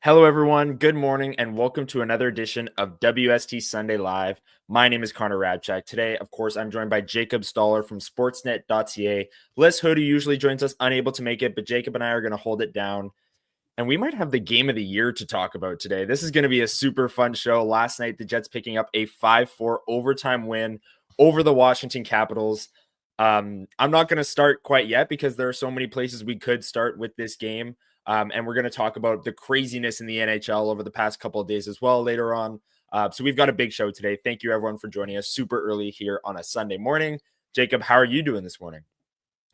Hello, everyone. Good morning, and welcome to another edition of WST Sunday Live. My name is Hrabchak. Today, of course, I'm joined by Jacob Stoller from Sportsnet.ca. Lyss, Houde usually joins us, unable to make it, but Jacob and I are going to hold it down. And we might have the game of the year to talk about today. This is going to be a super fun show. Last night, the Jets picking up a 5-4 overtime win over the Washington Capitals. I'm not going to start quite yet because there are so many places we could start with this game. And we're going to talk about the craziness in the NHL over the past couple of days as well later on. So we've got a big show today. Thank you, everyone, for joining us super early here on a Sunday morning. Jacob, how are you doing this morning?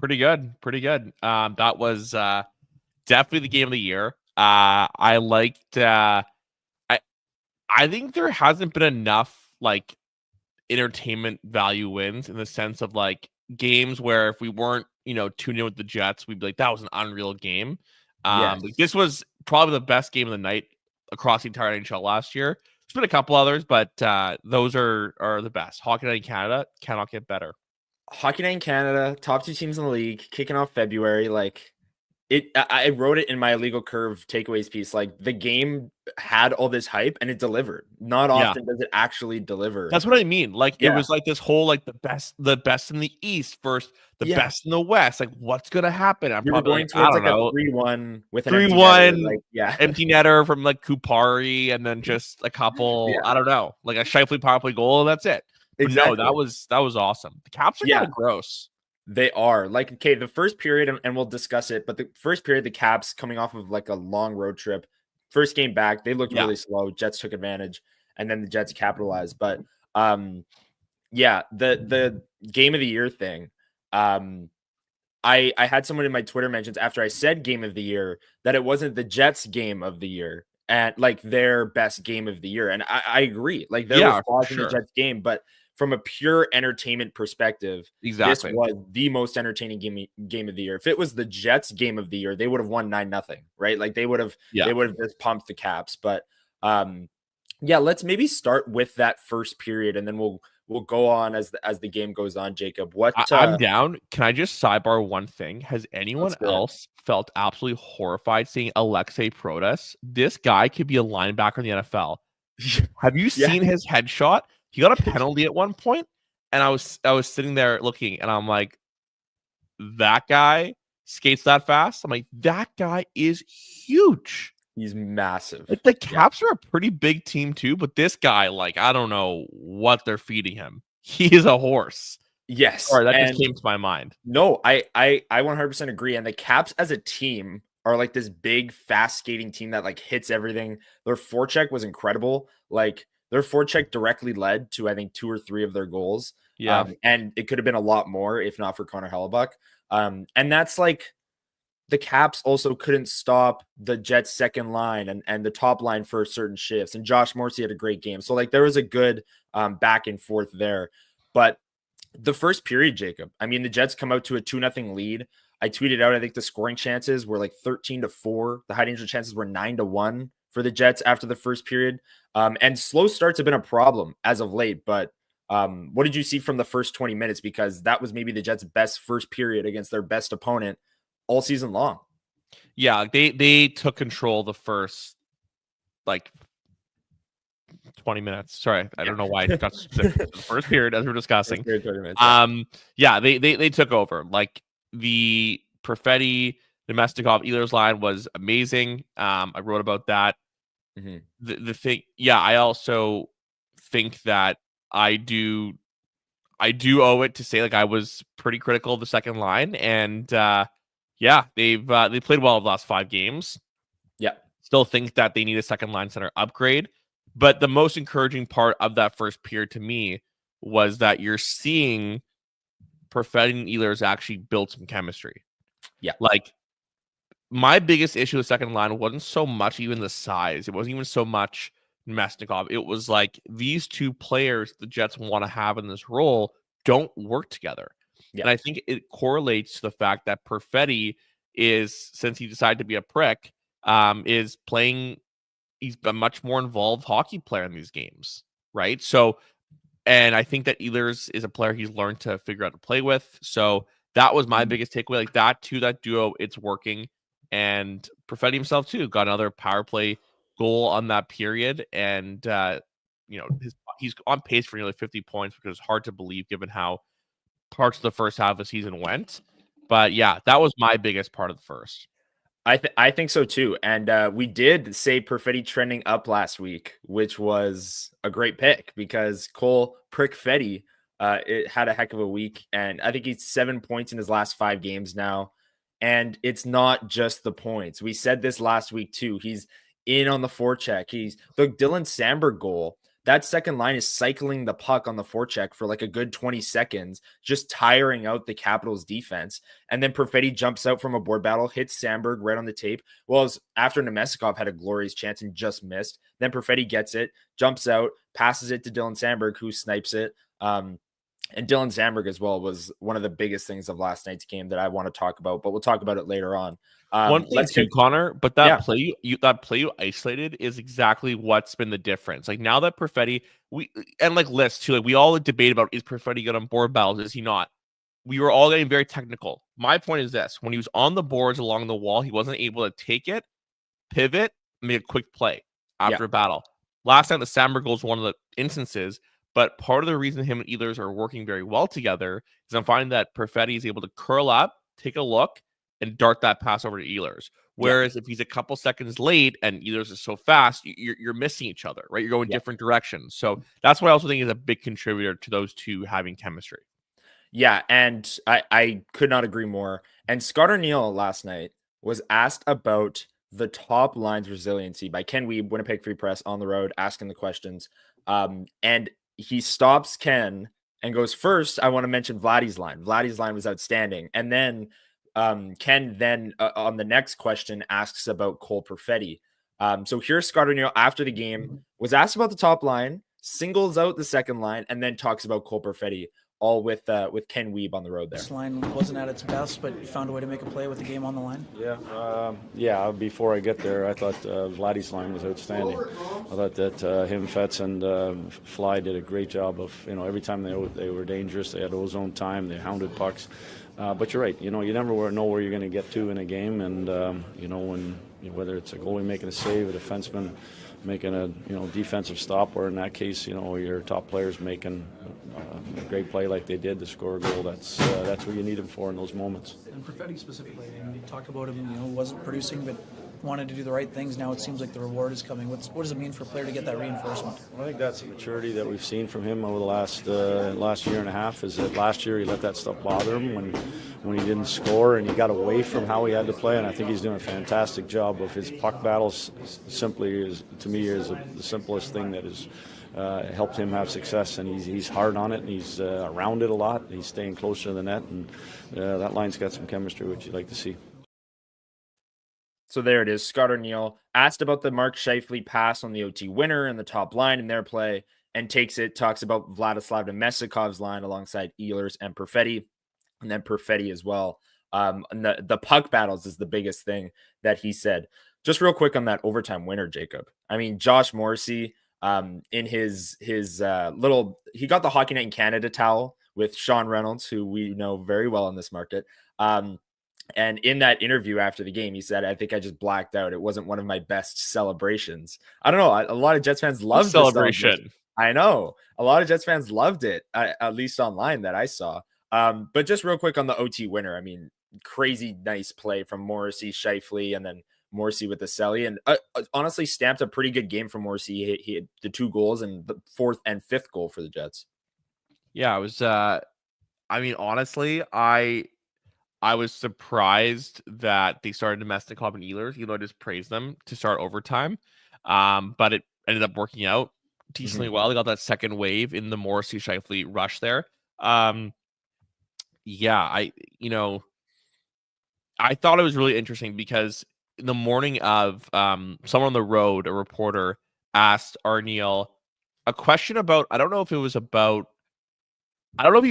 Pretty good. That was definitely the game of the year. I liked. I think there hasn't been enough like entertainment value wins in the sense of like games where if we weren't tuned in with the Jets, we'd be like, that was an unreal game. Yes. This was probably the best game of the night across the entire NHL last year. There's been a couple others, but those are the best. Hockey Night in Canada cannot get better. Hockey Night in Canada, top two teams in the league, kicking off February. Like I wrote it in my Illegal Curve takeaways piece. Like the game had all this hype and it delivered. Not often does it actually deliver. That's what I mean. Like it was like this whole like the best in the East versus the best in the West. Like what's gonna happen? I'm probably going towards like a 3-1 with an 3-1 like, empty netter from like Kupari and then just a couple. I don't know, like a Scheifele power play goal. And that's it. Exactly. No, that was awesome. The Caps are kind of gross. They are like, okay, the first period, and we'll discuss it, but the first period, the Caps coming off of like a long road trip, first game back, they looked really slow. Jets took advantage, and then the Jets capitalized. But the game of the year thing, I had someone in my Twitter mentions after I said game of the year that it wasn't the Jets game of the year and like their best game of the year. And I agree. Like there were flaws in the Jets game, but from a pure entertainment perspective, this was the most entertaining game of the year. If it was the Jets game of the year, they would have won 9-0, right? Like they would have just pumped the Caps. But let's maybe start with that first period, and then we'll go on as the game goes on. Jacob, I'm down. Can I just sidebar one thing? Has anyone else felt absolutely horrified seeing Alexei Protas? This guy could be a linebacker in the NFL. Have you seen his headshot? He got a penalty at one point, and I was sitting there looking, and I'm like, that guy skates that fast? I'm like, that guy is huge. He's massive. Like, the Caps are a pretty big team too, but this guy, like, I don't know what they're feeding him. He is a horse. Yes. Sorry, that just came to my mind. No, I 100% agree. And the Caps as a team are like this big, fast skating team that like hits everything. Their forecheck was incredible. Like their forecheck directly led to, I think, 2 or 3 of their goals. Yeah. And it could have been a lot more if not for Connor Hellebuyck. And that's like, the Caps also couldn't stop the Jets' second line and the top line for certain shifts. And Josh Morrissey had a great game. So like there was a good back and forth there. But the first period, Jacob, I mean, the Jets come out to a 2-0 lead. I tweeted out, I think the scoring chances were like 13-4. The high danger chances were 9-1 for the Jets after the first period. And slow starts have been a problem as of late. But what did you see from the first 20 minutes? Because that was maybe the Jets' best first period against their best opponent all season long. Yeah, they took control the first like 20 minutes. Sorry, I don't know why I got the first period as we're discussing. They took over. Like the Perfetti, Nemestikov, Ehlers line was amazing. I wrote about that. Mm-hmm. The thing, I also think that I do owe it to say like I was pretty critical of the second line, and they played well the last 5 games. Yeah. Still think that they need a second line center upgrade. But the most encouraging part of that first period to me was that you're seeing Perfetti and Ehlers actually built some chemistry. Yeah. Like, my biggest issue with second line wasn't so much even the size. It wasn't even so much Mesnikov. It was like these two players the Jets want to have in this role don't work together. Yeah. And I think it correlates to the fact that Perfetti is, since he decided to be a prick, is playing, he's a much more involved hockey player in these games, right? So, and I think that Ehlers is a player he's learned to figure out to play with. So that was my biggest takeaway. Like that duo, it's working. And Perfetti himself too got another power play goal on that period. And he's on pace for nearly 50 points, which is hard to believe given how parts of the first half of the season went. But yeah, that was my biggest part of the first. I think so too. And we did say Perfetti trending up last week, which was a great pick because Cole Perfetti it had a heck of a week. And I think he's 7 points in his last 5 games now. And it's not just the points. We said this last week too. He's in on the forecheck. He's the Dylan Samberg goal. That second line is cycling the puck on the forecheck for like a good 20 seconds, just tiring out the Capitals defense. And then Perfetti jumps out from a board battle, hits Samberg right on the tape. Well, as after Nemestikov had a glorious chance and just missed, then Perfetti gets it, jumps out, passes it to Dylan Samberg, who snipes it. And Dylan Samberg as well was one of the biggest things of last night's game that I want to talk about, but we'll talk about it later on. One thing too, Connor, but that play you isolated is exactly what's been the difference. Like now that Perfetti, like Lyss too, like we all debate about, is Perfetti good on board battles? Is he not? We were all getting very technical. My point is this: when he was on the boards along the wall, he wasn't able to take it, pivot, make a quick play after a battle. Last time the Samberg goal was one of the instances, but part of the reason him and Ehlers are working very well together is I'm finding that Perfetti is able to curl up, take a look, and dart that pass over to Ehlers. Whereas if he's a couple seconds late and Ehlers is so fast, you're missing each other, right? You're going different directions. So that's what I also think is a big contributor to those two having chemistry. Yeah, and I could not agree more. And Scott O'Neill last night was asked about the top line's resiliency by Ken Wiebe, Winnipeg Free Press, on the road, asking the questions. And he stops Ken and goes, first, I want to mention Vladdy's line. Vladdy's line was outstanding. And then Ken then on the next question asks about Cole Perfetti. So here's Scott O'Neill after the game, was asked about the top line, singles out the second line, and then talks about Cole Perfetti, all with Ken Wiebe on the road there. This line wasn't at its best, but you found a way to make a play with the game on the line. Yeah. Before I get there, I thought Vladdy's line was outstanding. I thought that him, Fetz, and Fly did a great job of, every time they were dangerous, they had ozone time, they hounded pucks. But you're right. You never know where you're going to get to in a game, and when whether it's a goalie making a save, a defenseman making a defensive stop, or in that case, your top players making a great play like they did to score a goal. That's what you need him for in those moments. And Perfetti specifically, you talked about him, wasn't producing, but wanted to do the right things. Now it seems like the reward is coming. What does it mean for a player to get that reinforcement? I think that's the maturity that we've seen from him over the last year and a half. Is that last year he let that stuff bother him when he didn't score, and he got away from how he had to play. And I think he's doing a fantastic job of his puck battles. Simply is, to me, is the simplest thing that has helped him have success. And he's hard on it, and he's around it a lot. He's staying closer to the net, and that line's got some chemistry, which you'd like to see. So there it is. Scott O'Neill asked about the Mark Scheifele pass on the OT winner and the top line in their play, and talks about Vladislav Nemestikov's line alongside Ehlers and Perfetti, and then Perfetti as well. And the puck battles is the biggest thing that he said. Just real quick on that overtime winner, Jacob. I mean, Josh Morrissey, in his little, he got the Hockey Night in Canada towel with Sean Reynolds, who we know very well in this market. And in that interview after the game, he said, I think I just blacked out. It wasn't one of my best celebrations. I don't know. A lot of Jets fans loved the celebration. I know. A lot of Jets fans loved it, at least online that I saw. But just real quick on the OT winner. I mean, crazy nice play from Morrissey, Scheifele, and then Morrissey with the celly. And honestly, stamped a pretty good game from Morrissey. He hit the 2 goals and the 4th and 5th goal for the Jets. Yeah, it was honestly, I was surprised that they started Nemestikov and Ehlers, even though I just praised them to start overtime. But it ended up working out decently well. They got that second wave in the Morrissey Scheifele rush there. Yeah, I thought it was really interesting because in the morning of someone on the road, a reporter asked Arniel a question about, I don't know if he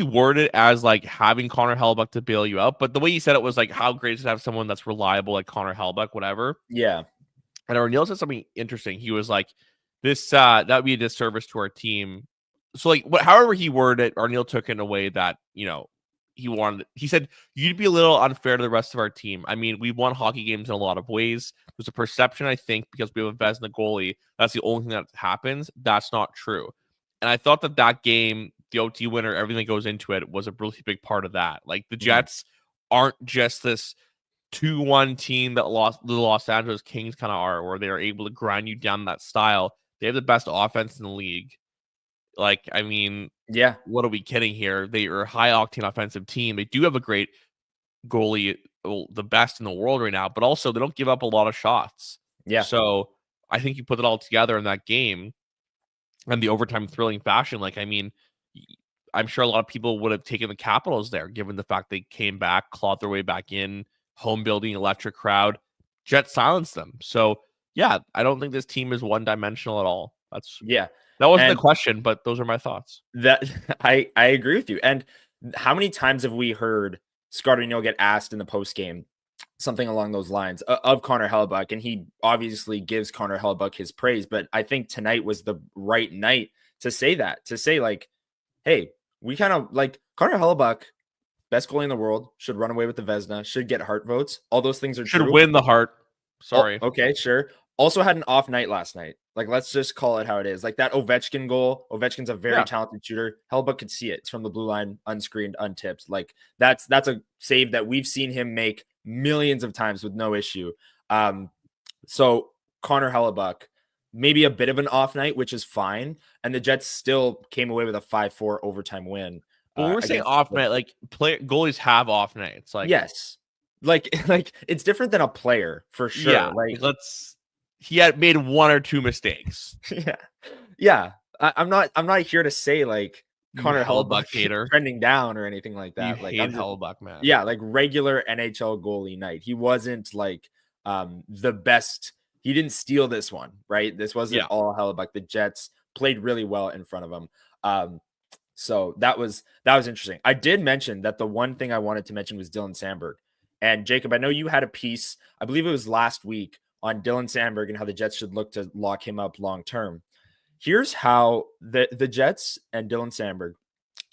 worded it as like having Connor Hellebuyck to bail you out, but the way he said it was like, how great is it to have someone that's reliable like Connor Hellebuyck, whatever. Yeah. And Arniel said something interesting. He was like, this that would be a disservice to our team. So like however he worded it, Arniel took it in a way that, he said, you'd be a little unfair to the rest of our team. I mean, we've won hockey games in a lot of ways. There's a perception, I think, because we have a Vezina goalie, that's the only thing that happens. That's not true. And I thought that game, the OT winner, everything that goes into it was a really big part of that. Like the Jets aren't just this 2-1 team that lost the Los Angeles Kings kind of are, where they are able to grind you down that style. They have the best offense in the league. Like, I mean, yeah, what are we kidding here? They are a high octane offensive team. They do have a great goalie, the best in the world right now, but also they don't give up a lot of shots. Yeah. So I think you put it all together in that game and the overtime thrilling fashion. Like, I mean, I'm sure a lot of people would have taken the Capitals there, given the fact they came back, clawed their way back in, home building, electric crowd. Jets silenced them. So yeah, I don't think this team is one dimensional at all. That wasn't the question, but those are my thoughts. That I agree with you. And how many times have we heard Scott Arniel get asked in the post game something along those lines of Connor Hellebuyck, and he obviously gives Connor Hellebuyck his praise, but I think tonight was the right night to say that, to say like, hey, we kind of like Connor Hellebuyck, best goalie in the world, should run away with the Vezina, should get Hart votes. All those things are should true. Win the Hart. Sorry. Oh, okay, sure. Also had an off night last night. Like, let's just call it how it is. Like that Ovechkin goal. Ovechkin's a very talented shooter. Hellebuyck could see it. It's from the blue line, unscreened, untipped. Like that's a save that we've seen him make millions of times with no issue. So Connor Hellebuyck, maybe a bit of an off night, which is fine. And the Jets still came away with a 5-4 overtime win. When we're saying off night, like goalies have off nights. Like yes. Like it's different than a player for sure. Yeah, he had made one or two mistakes. Yeah. I'm not here to say like Connor Hellebuyck hater trending down or anything like that. You like hate Hellebuyck, man. Yeah, like regular NHL goalie night. He wasn't like the best. He didn't steal this one, right? This wasn't all Hellebuyck. The Jets played really well in front of him. So that was interesting. I did mention that the one thing I wanted to mention was Dylan Samberg. And Jacob, I know you had a piece, I believe it was last week, on Dylan Samberg and how the Jets should look to lock him up long term. Here's how the Jets and Dylan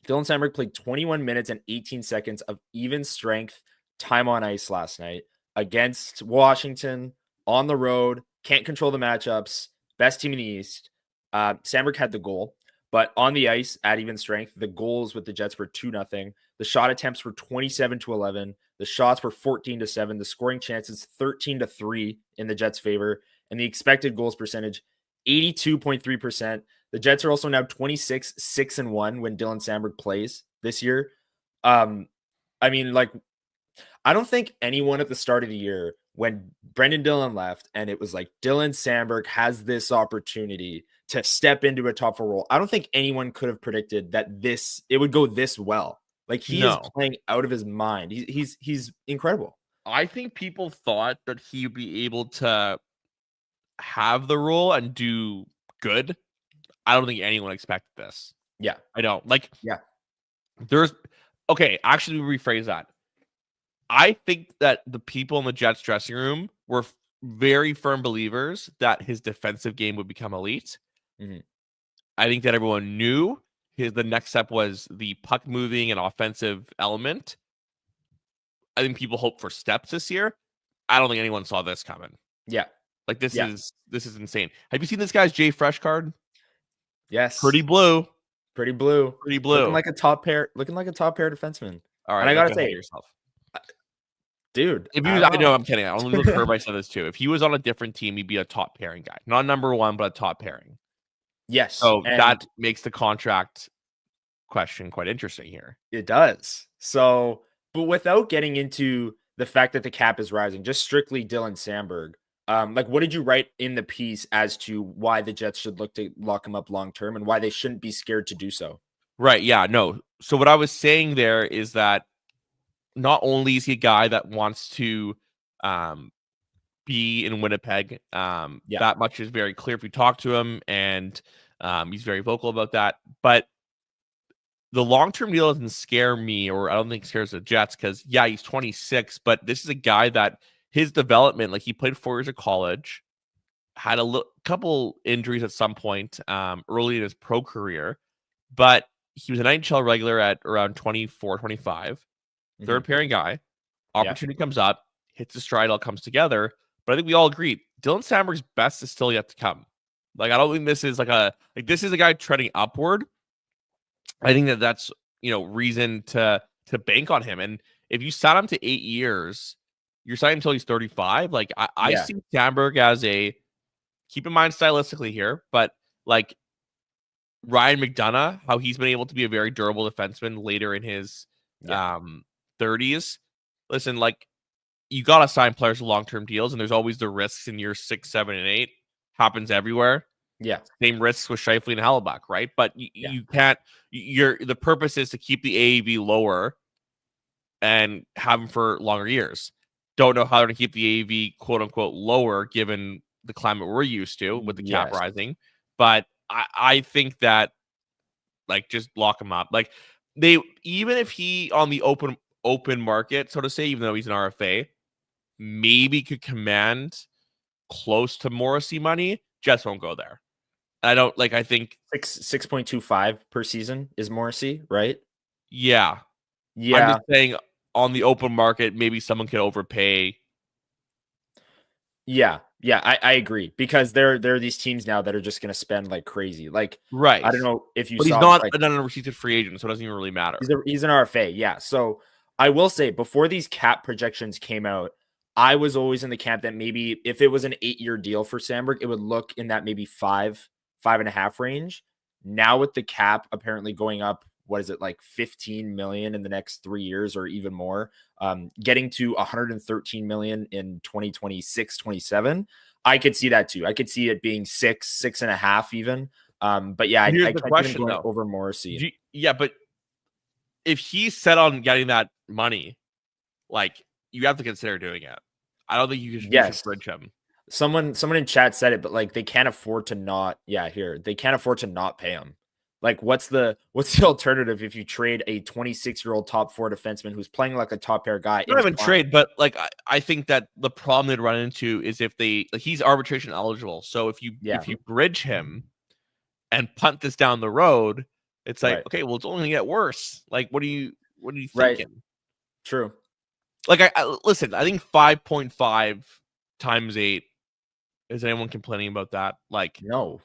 Samberg played 21 minutes and 18 seconds of even strength time on ice last night against Washington on the road. Can't control the matchups. Best team in the East. Samberg had the goal, but on the ice at even strength, the goals with the Jets were 2-0. The shot attempts were 27-11. The shots were 14-7. The scoring chances 13-3 in the Jets' favor, and the expected goals percentage 82.3%. The Jets are also now 26-6-1 when Dylan Samberg plays this year. I mean, like, I don't think anyone at the start of the year when Brendan Dillon left and it was like Dylan Samberg has this opportunity to step into a top 4 role, I don't think anyone could have predicted that it would go this well. Like he is playing out of his mind. He's incredible. I think people thought that he'd be able to have the role and do good. I don't think anyone expected this. Yeah. I don't. Like, yeah. Actually rephrase that. I think that the people in the Jets dressing room were very firm believers that his defensive game would become elite. Mm-hmm. I think that everyone knew the next step was the puck moving and offensive element. I think people hope for steps this year. I don't think anyone saw this coming. Yeah. Like this is insane. Have you seen this guy's Jay Fresh card? Yes. Pretty blue. Looking like a top pair defenseman. All right. And I gotta say yourself. Dude. If he was, I know I'm kidding. I only look Herb, I said this too. If he was on a different team, he'd be a top pairing guy. Not number one, but a top pairing. Yes. So that makes the contract question quite interesting here. It does. So, but without getting into the fact that the cap is rising, just strictly Dylan Samberg, like what did you write in the piece as to why the Jets should look to lock him up long term and why they shouldn't be scared to do so? Right. Yeah. No. So what I was saying there is that not only is he a guy that wants to be in Winnipeg, that much is very clear if you talk to him, and he's very vocal about that. But the long-term deal doesn't scare me, or I don't think it scares the Jets, because, yeah, he's 26, but this is a guy that his development, like, he played 4 years of college, had a couple injuries at some point early in his pro career, but he was an NHL regular at around 24, 25, third pairing guy. Opportunity comes up, hits the stride, all comes together. But I think we all agree Dylan Samberg's best is still yet to come. Like, I don't think this is this is a guy treading upward. I think that's reason to bank on him. And if you sign him to 8 years, you're signing until he's 35. Like, I see Samberg as a, keep in mind stylistically here, but like Ryan McDonough, how he's been able to be a very durable defenseman later in his 30s. Listen, like, you got to sign players to long-term deals, and there's always the risks in years 6, 7, and 8. Happens everywhere. Yeah. Same risks with Scheifele and Hellebuyck, right? But you can't, the purpose is to keep the AAV lower and have them for longer years. Don't know how to keep the AAV quote unquote lower given the climate we're used to with the cap rising. But I think that, like, just lock him up. Like, even if he on the open market, so to say, even though he's an RFA, maybe could command close to Morrissey money, Jets won't go there. I think 6.25 per season is Morrissey, right? Yeah. I'm just saying on the open market, maybe someone could overpay. Yeah, I agree, because there are these teams now that are just going to spend like crazy. Like, right. I don't know if you but saw, he's not like, an unrestricted free agent, so it doesn't even really matter. He's an RFA, yeah. So I will say, before these cap projections came out, I was always in the camp that maybe if it was an 8-year deal for Samberg, it would look in that maybe 5.5 range. Now with the cap apparently going up, what is it, like 15 million in the next 3 years or even more, getting to 113 million in 2026, 27. I could see that too. I could see it being 6.5 even. But yeah, here's I the can't question, even though. over Morrissey. But if he's set on getting that money, like, you have to consider doing it. I don't think you should bridge him. Someone in chat said it, but like, they can't afford to not. They can't afford to not pay him. Like, what's the alternative if you trade a 26-year-old top 4 defenseman who's playing like a top pair guy? Not even trade, but like, I think that the problem they'd run into is if he's arbitration eligible. So if you bridge him and punt this down the road, it's like, okay, well, it's only gonna get worse. Like, what are you thinking? Right. True. Like, listen, I think 5.5 times 8. Is anyone complaining about that? Like, no,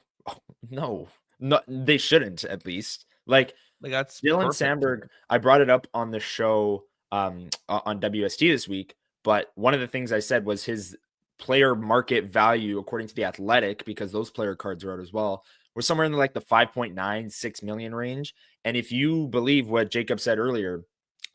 they shouldn't, at least. Like that's Dylan Samberg. I brought it up on the show on WST this week, but one of the things I said was his player market value, according to The Athletic, because those player cards are out as well, was somewhere in like the 5.96 million range. And if you believe what Jacob said earlier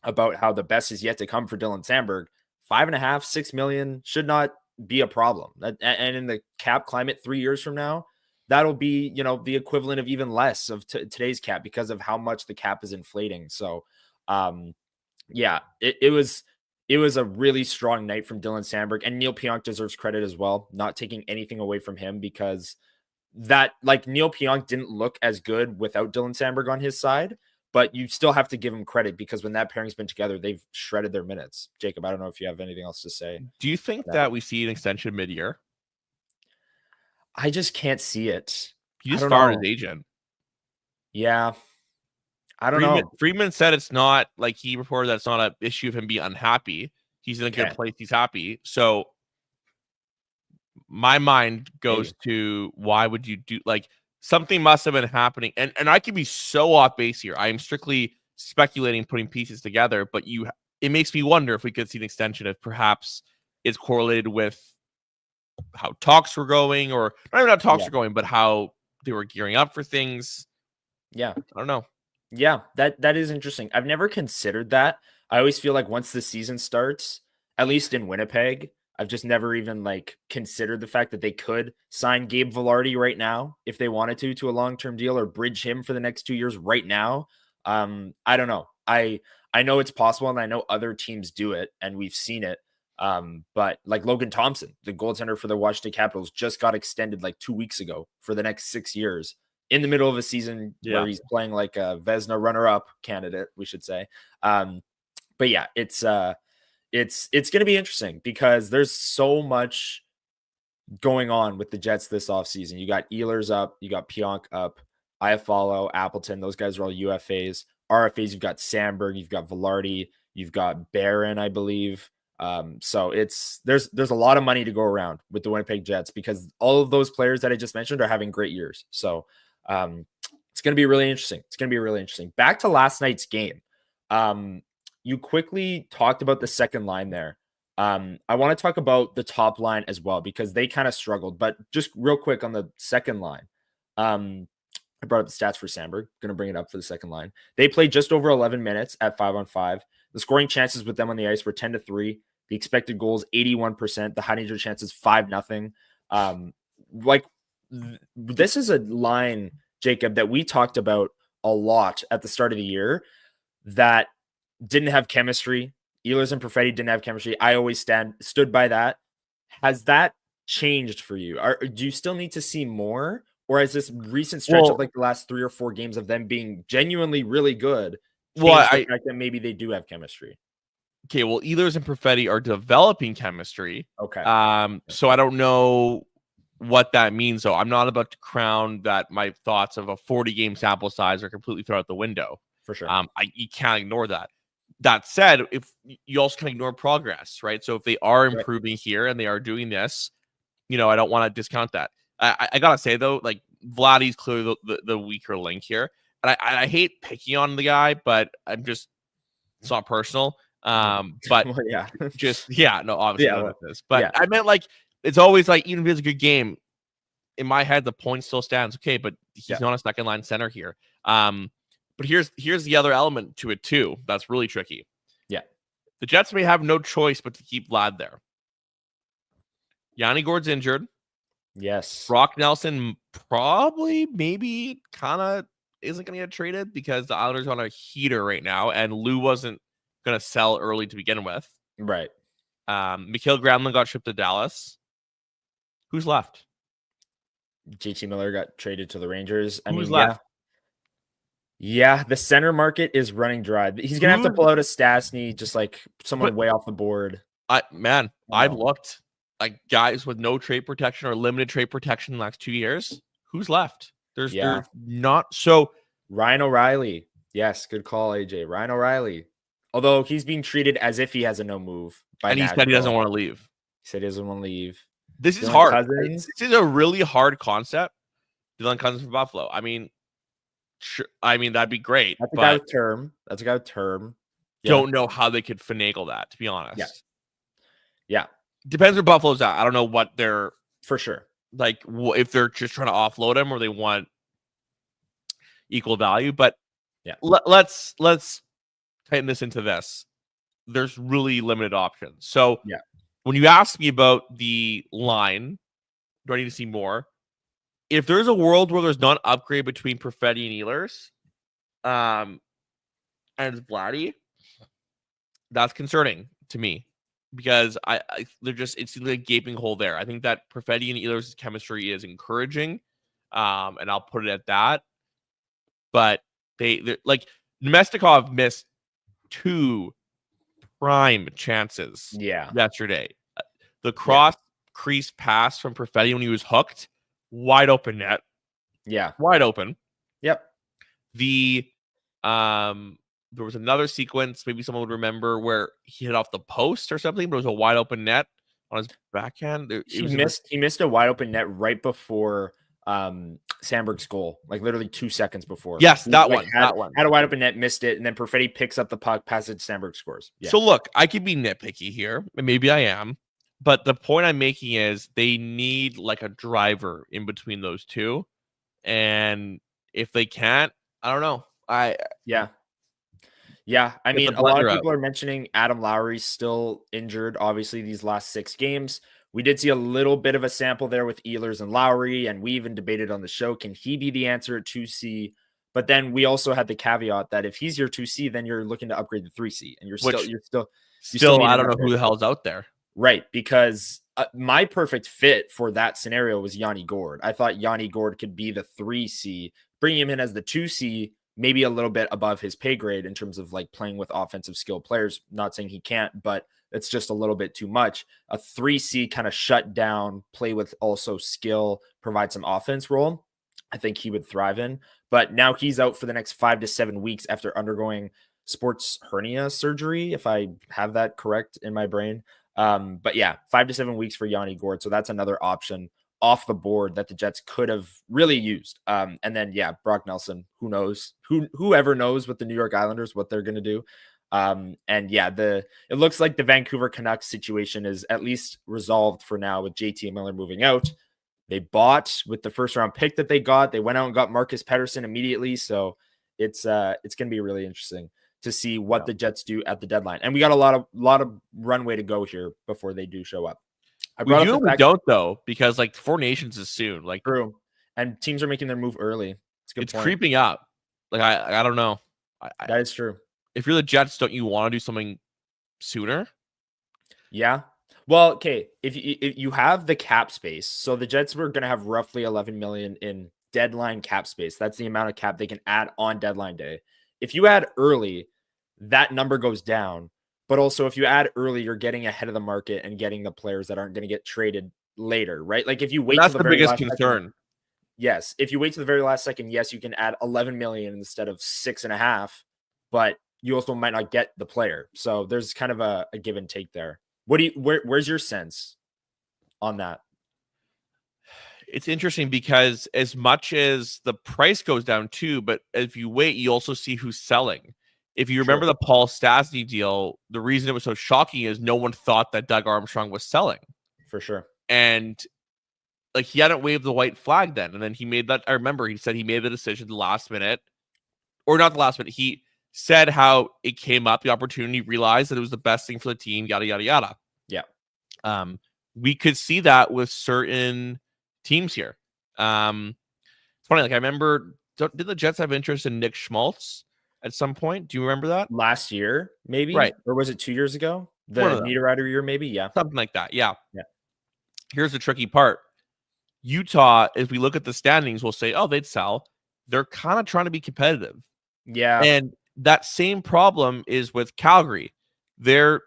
about how the best is yet to come for Dylan Samberg, 5.5, 6 million should not be a problem. And in the cap climate 3 years from now, that'll be, the equivalent of even less of today's cap, because of how much the cap is inflating. So, it was a really strong night from Dylan Samberg, and Neil Pionk deserves credit as well. Not taking anything away from him, because Neil Pionk didn't look as good without Dylan Samberg on his side, but you still have to give him credit, because when that pairing's been together, they've shredded their minutes. Jacob, I don't know if you have anything else to say. Do you think that we see an extension mid-year? I just can't see it. He just fired his agent. Yeah. I don't know. Friedman said it's not, like, he reported that it's not an issue of him being unhappy. He's in a good place. He's happy. So my mind goes to, why would you do, like, something must have been happening. And I could be so off base here. I am strictly speculating, putting pieces together, but it makes me wonder if we could see an extension, if perhaps it's correlated with how talks were going, or not even how talks were going, but how they were gearing up for things. Yeah. I don't know. Yeah, that is interesting. I've never considered that. I always feel like once the season starts, at least in Winnipeg, I've just never even considered the fact that they could sign Gabe Vilardi right now if they wanted to a long-term deal, or bridge him for the next 2 years right now. I don't know. I know it's possible, and I know other teams do it, and we've seen it. But like Logan Thompson, the goaltender for the Washington Capitals, just got extended like 2 weeks ago for the next 6 years in the middle of a season where he's playing like a Vezina runner-up candidate, we should say. But yeah, it's going to be interesting because there's so much going on with the Jets this offseason. You got Ehlers up, you got Pionk up, Iafallo, Appleton, those guys are all UFAs. RFAs, you've got Sandberg, you've got Velarde, you've got Barron, I believe. So there's a lot of money to go around with the Winnipeg Jets because all of those players that I just mentioned are having great years. So it's going to be really interesting. It's going to be really interesting. Back to last night's game. You quickly talked about the second line there. I want to talk about the top line as well because they kind of struggled, but just real quick on the second line. I brought up the stats for Sandberg. Going to bring it up for the second line. They played just over 11 minutes at 5-on-5. The scoring chances with them on the ice were 10-3. The expected goals 81%. The high danger chances 5-0. This is a line, Jacob, that we talked about a lot at the start of the year that didn't have chemistry. Ehlers and Perfetti didn't have chemistry. I always stood by that. Has that changed for you? Do you still need to see more? Or has this recent stretch of like the last 3 or 4 games of them being genuinely really good changed the fact that maybe they do have chemistry? Okay, well, Ehlers and Perfetti are developing chemistry. Okay. So I don't know what that means, though. I'm not about to crown that my thoughts of a 40-game sample size are completely thrown out the window. For sure. You can't ignore that. That said, if you also can ignore progress, right? So if they are improving here and they are doing this, I don't want to discount that. I gotta say though, like Vladdy's clearly the weaker link here, and I hate picking on the guy, but it's not personal. But well, yeah, obviously none of this. But I meant like it's always like even if it's a good game, in my head the point still stands. Okay, but he's not a second line center here. But here's the other element to it too. That's really tricky. Yeah, the Jets may have no choice but to keep Vlad there. Yanni Gourde's injured. Yes. Brock Nelson probably, maybe, kind of isn't going to get traded because the Islanders are on a heater right now, and Lou wasn't going to sell early to begin with. Right. Mikhail Granlund got shipped to Dallas. Who's left? JT Miller got traded to the Rangers. Who's left? Yeah, the center market is running dry. He's going to have to pull out a Stastny, just like someone way off the board. I've looked. Like guys with no trade protection or limited trade protection in the last 2 years. Who's left? There's not. So Ryan O'Reilly. Yes, good call, AJ. Ryan O'Reilly. Although he's being treated as if he has a no move. And he said he doesn't want to leave. He said he doesn't want to leave. This is hard. This is a really hard concept. Dylan Cousins from Buffalo. I mean, sure. I mean, that'd be great. That's a guy with term. That's a guy with term. Yeah. Don't know how they could finagle that, to be honest. Yeah. Depends where Buffalo's at. I don't know what they're for sure. Like if they're just trying to offload him or they want equal value. But let's tighten this into this. There's really limited options. So when you ask me about the line, do I need to see more? If there's a world where there's not an upgrade between Perfetti and Ehlers, and Vladdy, that's concerning to me. Because it seems like a gaping hole there. I think that Perfetti and Ehlers' chemistry is encouraging, and I'll put it at that. But they're like Nemestikov missed 2 prime chances. Yesterday, the cross crease pass from Perfetti when he was hooked, wide open net. Yeah, wide open. Yep. There was another sequence, maybe someone would remember, where he hit off the post or something, but it was a wide open net on his backhand. He missed a wide open net right before Sandberg's goal, like literally 2 seconds before. Yes, Had a wide open net, missed it, and then Perfetti picks up the puck, passes it, Sandberg scores. Yeah. So look, I could be nitpicky here, and maybe I am, but the point I'm making is they need like a driver in between those two, and if they can't, I don't know. Yeah, I mean, a lot of people are mentioning Adam Lowry's still injured, obviously, these last 6 games. We did see a little bit of a sample there with Ehlers and Lowry, and we even debated on the show, can he be the answer at 2C? But then we also had the caveat that if he's your 2C, then you're looking to upgrade the 3C, and you're still need I an don't know upgrade. who the hell's out there. Right, because my perfect fit for that scenario was Yanni Gourde. I thought Yanni Gourde could be the 3C, bringing him in as the 2C, maybe a little bit above his pay grade in terms of like playing with offensive skill players. Not saying he can't, but it's just a little bit too much. A 3C kind of shut down, play with also skill, provide some offense role, I think he would thrive in. But now he's out for the next 5 to 7 weeks after undergoing sports hernia surgery, if I have that correct in my brain. But yeah, 5 to 7 weeks for Yanni Gourde. So that's another option off the board that the Jets could have really used. And then, yeah, Brock Nelson, who knows? Whoever knows with the New York Islanders, what they're going to do. And yeah, it looks like the Vancouver Canucks situation is at least resolved for now with JT Miller moving out. They bought with the first round pick that they got. They went out and got Marcus Pettersson immediately. So it's going to be really interesting to see what the Jets do at the deadline. And we got a lot of runway to go here before they do show up. We don't though, because like Four Nations is soon. Like true. And teams are making their move early. It's creeping up. Like I don't know. That is true. If you're the Jets, don't you want to do something sooner? Yeah. Well, okay. If you have the cap space, so the Jets were going to have roughly 11 million in deadline cap space. That's the amount of cap they can add on deadline day. If you add early, that number goes down. But also, if you add early, you're getting ahead of the market and getting the players that aren't going to get traded later, right? Like if you wait, that's the biggest concern. Second, yes, if you wait to the very last second, yes, you can add 11 million instead of 6.5, but you also might not get the player. So there's kind of a give and take there. Where's your sense on that? It's interesting because as much as the price goes down too, but if you wait, you also see who's selling. If you remember the Paul Stastny deal, the reason it was so shocking is no one thought that Doug Armstrong was selling. For sure. And like he hadn't waved the white flag then. And then he made that. I remember he said he made the decision the last minute, or not the last minute. He said how it came up, the opportunity, realized that it was the best thing for the team, yada, yada, yada. Yeah. We could see that with certain teams here. It's funny. Like I remember, did the Jets have interest in Nick Schmaltz at some point? Do you remember that? Last year, maybe? Right. Or was it 2 years ago? The Niederreiter year, maybe? Yeah. Something like that. Yeah. Yeah. Here's the tricky part. Utah, if we look at the standings, we'll say, oh, they'd sell. They're kind of trying to be competitive. Yeah. And that same problem is with Calgary. They're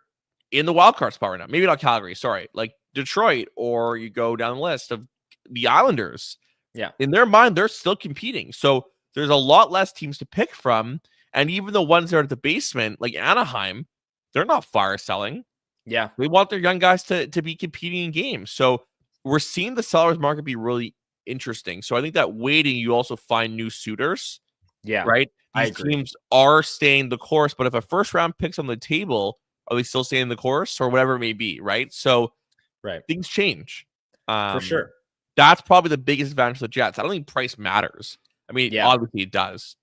in the wild card spot right now. Maybe not Calgary, sorry. Like Detroit, or you go down the list of the Islanders. Yeah. In their mind, they're still competing. So there's a lot less teams to pick from. And even the ones that are at the basement, like Anaheim, they're not fire selling. Yeah. They want their young guys to be competing in games. So we're seeing the sellers market be really interesting. So I think that waiting, you also find new suitors. Yeah. Right? These teams are staying the course, but if a first round pick's on the table, are they still staying the course or whatever it may be? Right. So things change. For sure. That's probably the biggest advantage of the Jets. I don't think price matters. I mean, obviously it does.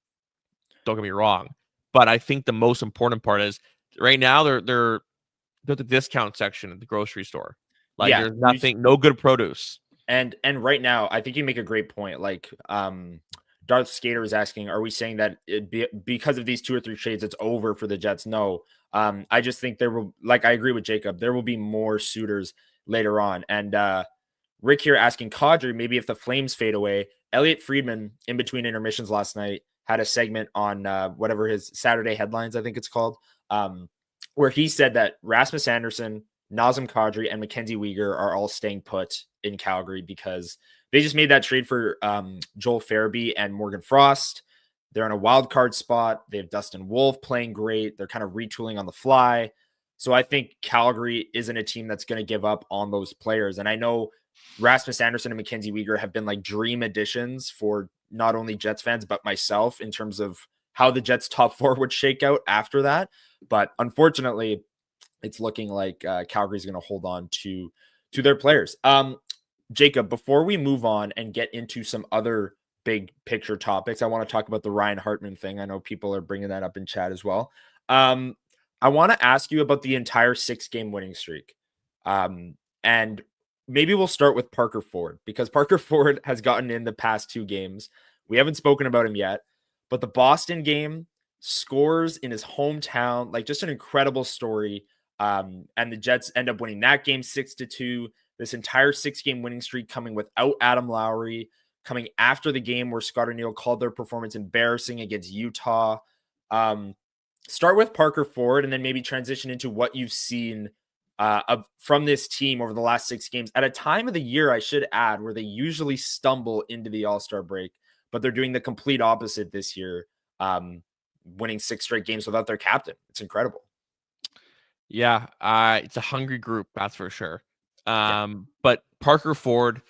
Don't get me wrong. But I think the most important part is right now they're the discount section at the grocery store. Like there's nothing, no good produce. And right now, I think you make a great point. Like Darth Skater is asking, are we saying that because of these 2 or 3 trades, it's over for the Jets? No. I just think there will, like, I agree with Jacob. There will be more suitors later on. And Rick here asking Kadri, maybe if the Flames fade away. Elliot Friedman, in between intermissions last night, had a segment on whatever his Saturday headlines, I think it's called, where he said that Rasmus Andersson, Nazem Kadri, and Mackenzie Weegar are all staying put in Calgary because they just made that trade for Joel Farabee and Morgan Frost. They're in a wild card spot. They have Dustin Wolf playing great. They're kind of retooling on the fly. So I think Calgary isn't a team that's going to give up on those players. And I know Rasmus Andersson and Mackenzie Weegar have been like dream additions for not only Jets fans, but myself in terms of how the Jets top 4 would shake out after that. But unfortunately, it's looking like Calgary's going to hold on to their players. Jacob, before we move on and get into some other big picture topics, I want to talk about the Ryan Hartman thing. I know people are bringing that up in chat as well. I want to ask you about the entire 6-game winning streak. And maybe we'll start with Parker Ford, because Parker Ford has gotten in the past 2 games. We haven't spoken about him yet, But the Boston game, scores in his hometown, like just an incredible story. And the Jets end up winning that game 6-2. This entire 6-game winning streak coming without Adam Lowry, coming after the game where Scott O'Neill called their performance embarrassing against Utah. Start with Parker Ford and then maybe transition into what you've seen from this team over the last 6 games at a time of the year, I should add, where they usually stumble into the All-Star break, but they're doing the complete opposite this year, winning 6 straight games without their captain. It's incredible. Yeah, it's a hungry group, that's for sure. But Parker Ford,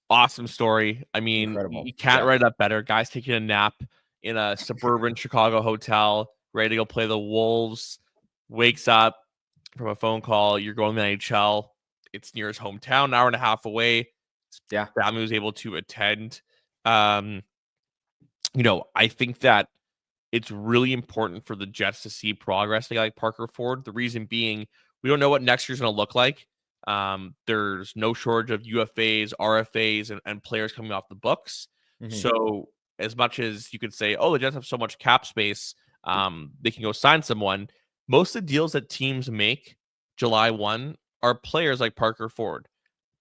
awesome story. I mean, Incredible. You can't write it up better. Guys taking a nap in a suburban Chicago hotel, ready to go play the Wolves, wakes up from a phone call. You're going to the NHL. It's near his hometown, an hour and a half away. Yeah. Family was able to attend. I think that it's really important for the Jets to see progress like Parker Ford. The reason being, we don't know what next year's going to look like. There's no shortage of UFAs, RFAs, and players coming off the books. Mm-hmm. So as much as you could say, oh, the Jets have so much cap space, they can go sign someone. Most of the deals that teams make July 1 are players like Parker Ford.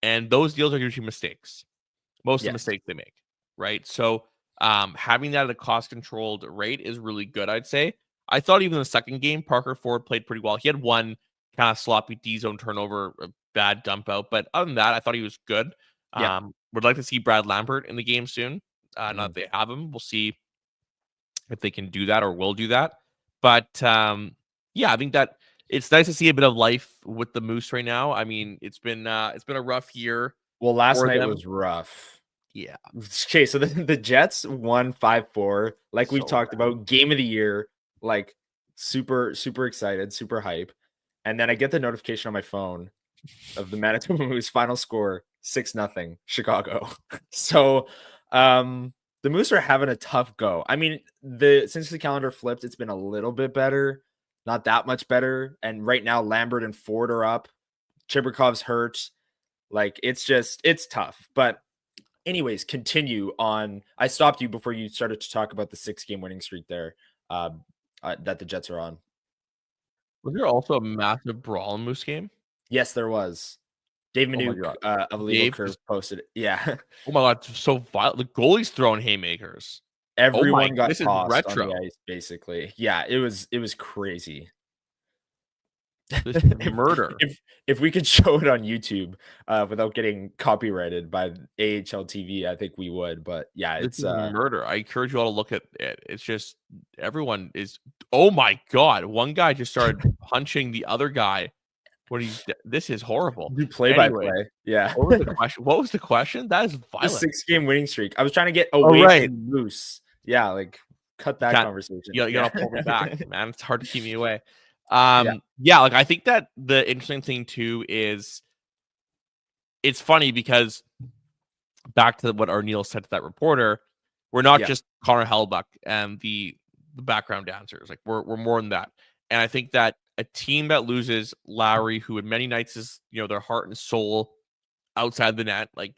And those deals are usually mistakes. Most of the mistakes they make, right? So having that at a cost-controlled rate is really good, I'd say. I thought even in the second game, Parker Ford played pretty well. He had one kind of sloppy D-zone turnover, a bad dump out. But other than that, I thought he was good. Would like to see Brad Lambert in the game soon. Not that they have him. We'll see if they can do that or will do that. But I think that it's nice to see a bit of life with the Moose right now. I mean, it's been a rough year. Well, last night was rough. Yeah. Okay, so the Jets won 5-4. Like we've talked about, game of the year, like super, super excited, super hype. And then I get the notification on my phone of the Manitoba Moose final score, 6-0 Chicago. So the Moose are having a tough go. I mean, since the calendar flipped, it's been a little bit better. Not that much better. And right now, Lambert and Ford are up. Chibrikov's hurt. Like, it's tough. But anyways, continue on. I stopped you before you started to talk about the 6-game winning streak there that the Jets are on. Was there also a massive brawl in Moose game? Yes, there was. Dave Minuk of Legal Curve posted it. Yeah. Oh my God, so violent. The goalie's throwing haymakers. Everyone got tossed on the ice, basically. Yeah, it was crazy. This is murder. If we could show it on YouTube without getting copyrighted by AHL TV, I think we would. But yeah, it's murder. I encourage you all to look at it. It's just everyone is. Oh my God! One guy just started punching the other guy. This is horrible. Do play-by-play. Yeah. What was the question? What was the question? That is violent. The 6-game winning streak. I was trying to get away from Moose. Yeah, like cut that conversation. You gotta pull me back, man. It's hard to keep me away. Like I think that the interesting thing too is it's funny because back to what O'Neill said to that reporter, we're not just Connor Hellebuyck and the background dancers. Like we're more than that. And I think that a team that loses Lowry, who in many nights is their heart and soul outside the net, like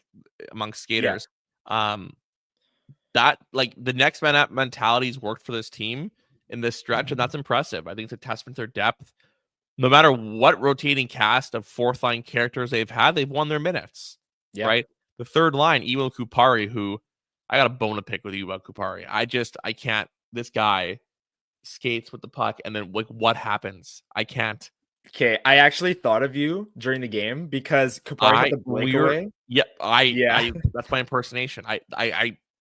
amongst skaters, that like the next man up mentality's worked for this team in this stretch, and that's impressive. I think it's a testament to their depth. No matter what rotating cast of fourth line characters they've had, they've won their minutes. Yeah. Right? The third line, Iwo Kupari, who I got a bone to pick with Iwo Kupari. I can't. This guy skates with the puck, and then like what happens? I can't. Okay, I actually thought of you during the game because Kupari had the breakaway. Yeah, that's my impersonation.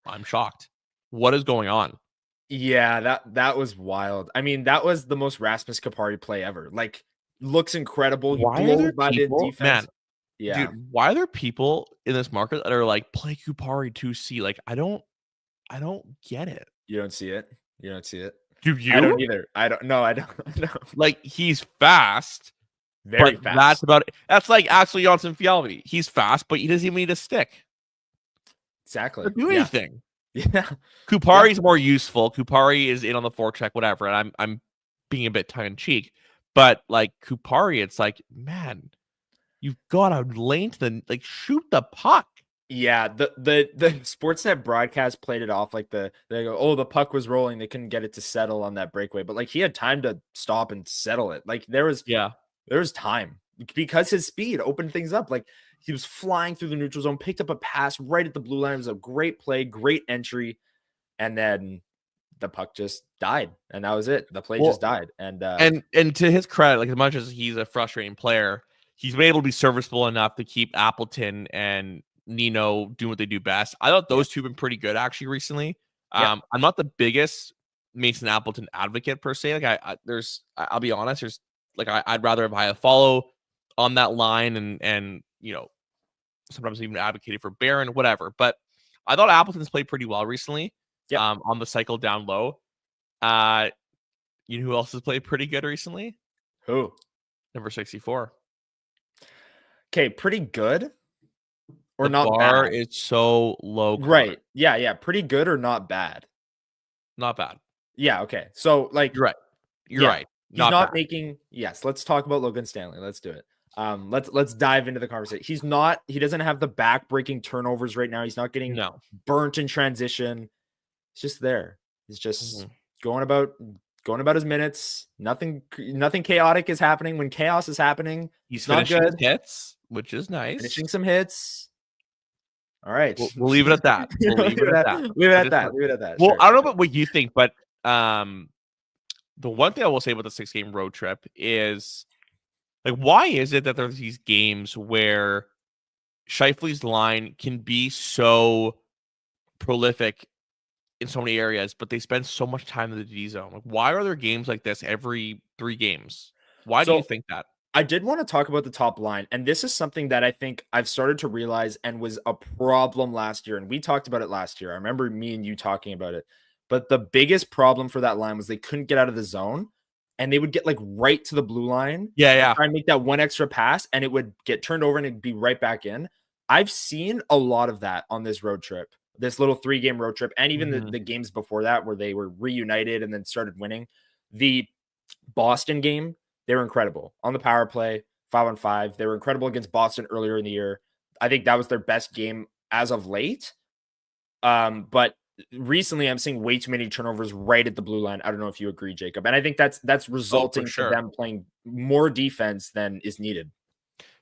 I'm shocked. What is going on? Yeah, that was wild. I mean, that was the most Rasmus Kupari play ever. Like, looks incredible. Why are there people, defense. Man, yeah. Dude, why are there people in this market that are like, play Kupari 2C? Like, I don't get it. You don't see it? You don't see it? Do you? I don't either. I don't. Like, he's fast. Very fast. That's about it. That's like Axel Jonsson-Fjällby. He's fast, but he doesn't even need a stick. Exactly. To do anything. Yeah. Kupari's more useful. Kupari is in on the forecheck, whatever. And I'm being a bit tongue in cheek, but like Kupari, it's like, man, you've got a lane to shoot the puck. Yeah, the Sportsnet broadcast played it off like they go, oh, the puck was rolling, they couldn't get it to settle on that breakaway, but like he had time to stop and settle it. Like there was time because his speed opened things up. Like he was flying through the neutral zone, picked up a pass right at the blue line. It was a great play, great entry, and then the puck just died, and that was it. The play just died, and to his credit, like as much as he's a frustrating player, he's been able to be serviceable enough to keep Appleton and Nino doing what they do best. I thought those two have been pretty good actually recently. I'm not the biggest Mason Appleton advocate per se. Like I'll be honest, there's like I'd rather have a follow on that line and sometimes even advocated for Barron, whatever. But I thought Appleton's played pretty well recently. On the cycle down low. You know who else has played pretty good recently? Who? Number 64. Okay, pretty good. Or the not bar bad. is so low. Right. Yeah. Pretty good or not bad? Not bad. Yeah. Okay. So like you're right. You're right. He's not making. Yes. Let's talk about Logan Stanley. Let's do it. Let's dive into the conversation. He doesn't have the back-breaking turnovers right now. He's not getting burnt in transition. It's just there. He's just going about his minutes. Nothing chaotic is happening. When chaos is happening, he's finishing his hits, which is nice. Finishing some hits. All right. We'll leave it at that. Leave it at that. Well, sure. I don't know about what you think, but the one thing I will say about the 6-game road trip is like, why is it that there's these games where Scheifele's line can be so prolific in so many areas, but they spend so much time in the D zone? Like, why are there games like this every 3 games? Why do you think that? I did want to talk about the top line, and this is something that I think I've started to realize and was a problem last year, and we talked about it last year. I remember me and you talking about it, but the biggest problem for that line was they couldn't get out of the zone, and they would get like right to the blue line. Try and make that one extra pass, and it would get turned over and it'd be right back in. I've seen a lot of that on this road trip, this little 3-game road trip, and even the games before that where they were reunited and then started winning. The Boston game, they were incredible on the power play, 5-on-5. They were incredible against Boston earlier in the year. I think that was their best game as of late. But recently I'm seeing way too many turnovers right at the blue line. I don't know if you agree, Jacob. And I think that's resulting to them playing more defense than is needed.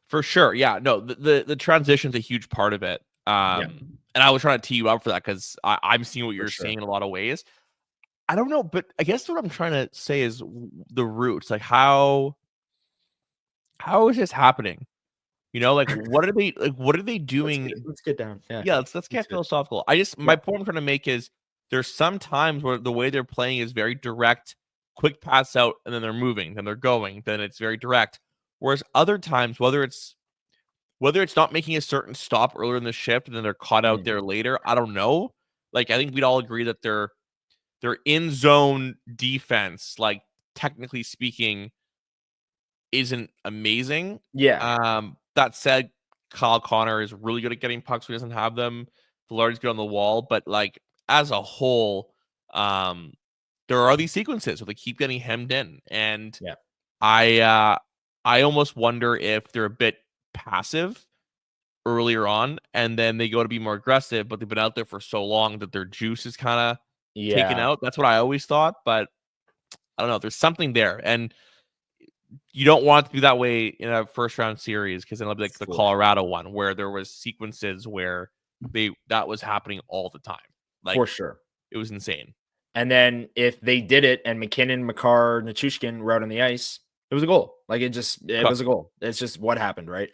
For sure. Yeah. No, the transition's a huge part of it. And I was trying to tee you up for that because I'm seeing what you're saying in a lot of ways. I don't know, but I guess what I'm trying to say is the roots. Like, how is this happening? Like what are they doing? Let's get down. Let's get philosophical. My point I'm trying to make is there's some times where the way they're playing is very direct, quick pass out, and then they're moving, then they're going, then it's very direct. Whereas other times, whether it's not making a certain stop earlier in the shift and then they're caught out there later, I don't know. Like, I think we'd all agree that their in zone defense, like technically speaking, isn't amazing. That said, Kyle Connor is really good at getting pucks when he doesn't have them. Velarde's good on the wall, but like as a whole, there are these sequences where they keep getting hemmed in, and I almost wonder if they're a bit passive earlier on, and then they go to be more aggressive, but they've been out there for so long that their juice is kind of taken out. That's what I always thought, but I don't know. There's something there, and you don't want it to be that way in a first round series because then it'll be like the Colorado one where there was sequences where that was happening all the time. Like, for sure, it was insane. And then if they did it and McKinnon, Makar, Nichushkin were out on the ice, it was a goal. Like it was a goal. It's just what happened, right?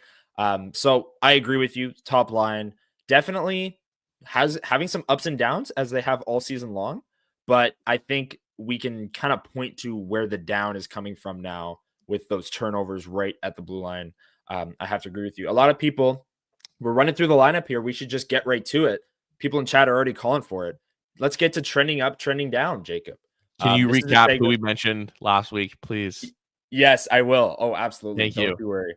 So I agree with you. Top line definitely having some ups and downs as they have all season long, but I think we can kind of point to where the down is coming from now with those turnovers right at the blue line. I have to agree with you. A lot of people, we're running through the lineup here. We should just get right to it. People in chat are already calling for it. Let's get to trending up, trending down, Jacob. Can you recap who we mentioned last week, please? Yes, I will. Oh, absolutely. Thank you. Don't you worry.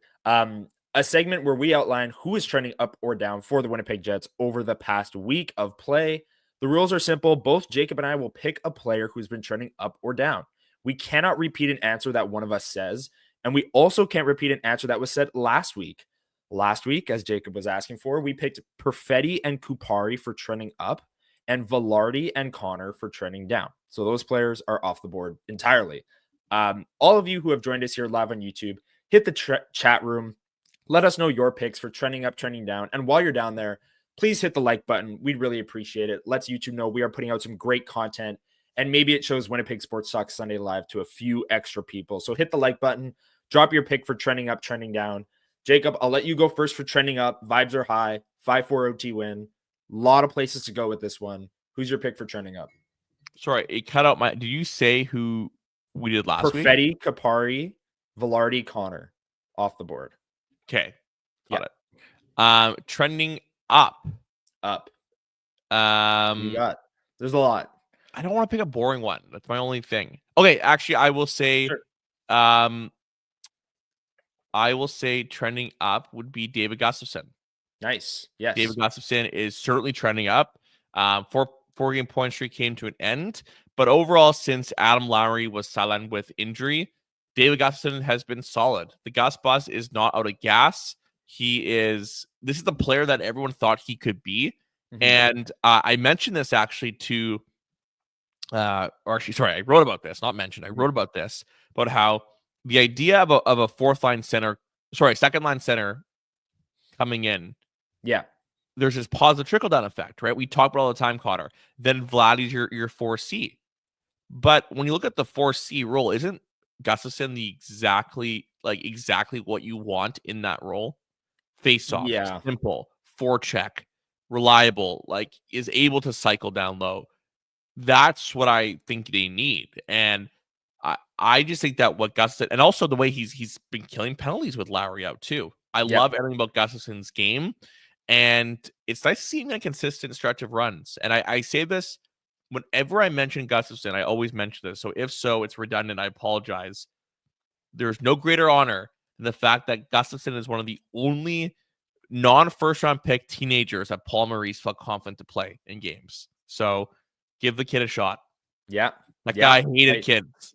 A segment where we outline who is trending up or down for the Winnipeg Jets over the past week of play. The rules are simple. Both Jacob and I will pick a player who's been trending up or down. We cannot repeat an answer that one of us says, and we also can't repeat an answer that was said last week. Last week, as Jacob was asking for, we picked Perfetti and Kupari for trending up and Velarde and Connor for trending down. So those players are off the board entirely. All of you who have joined us here live on YouTube, hit the chat room. Let us know your picks for trending up, trending down. And while you're down there, please hit the like button. We'd really appreciate it. Lets YouTube know we are putting out some great content. And maybe it shows Winnipeg Sports Talk Sunday Live to a few extra people. So hit the like button. Drop your pick for trending up, trending down. Jacob, I'll let you go first for trending up. Vibes are high. 5-4 OT win. A lot of places to go with this one. Who's your pick for trending up? Sorry, it cut out my. Did you say who we did last week? Perfetti, Kupari, Velarde, Connor off the board. Okay, got it. Trending up. You got. There's a lot. I don't want to pick a boring one. That's my only thing. Okay, actually, I will say. Sure. I will say trending up would be David Gustafsson. Nice. Yes. David Gustafsson is certainly trending up. Four-game point streak came to an end. But overall, since Adam Lowry was sidelined with injury, David Gustafsson has been solid. The Gus bus is not out of gas. This is the player that everyone thought he could be. Mm-hmm. And I mentioned this actually to, I wrote about this, not mentioned. I wrote about this, about how the idea of a second line center coming in. Yeah. There's this positive trickle-down effect, right? We talk about all the time, Cotter. Then Vladdy's your 4C. But when you look at the 4C role, isn't Gustafsson exactly what you want in that role? Face-off, simple, forecheck, reliable, is able to cycle down low. That's what I think they need. And I just think that what Gustafsson, and also the way he's been killing penalties with Lowry out too. I love everything about Gustafsson's game. And it's nice to see him in a consistent stretch of runs. And I say this whenever I mention Gustafsson, I always mention this. So if so, it's redundant. I apologize. There's no greater honor than the fact that Gustafsson is one of the only non-first round pick teenagers that Paul Maurice felt confident to play in games. So give the kid a shot. Yeah. That guy hated kids.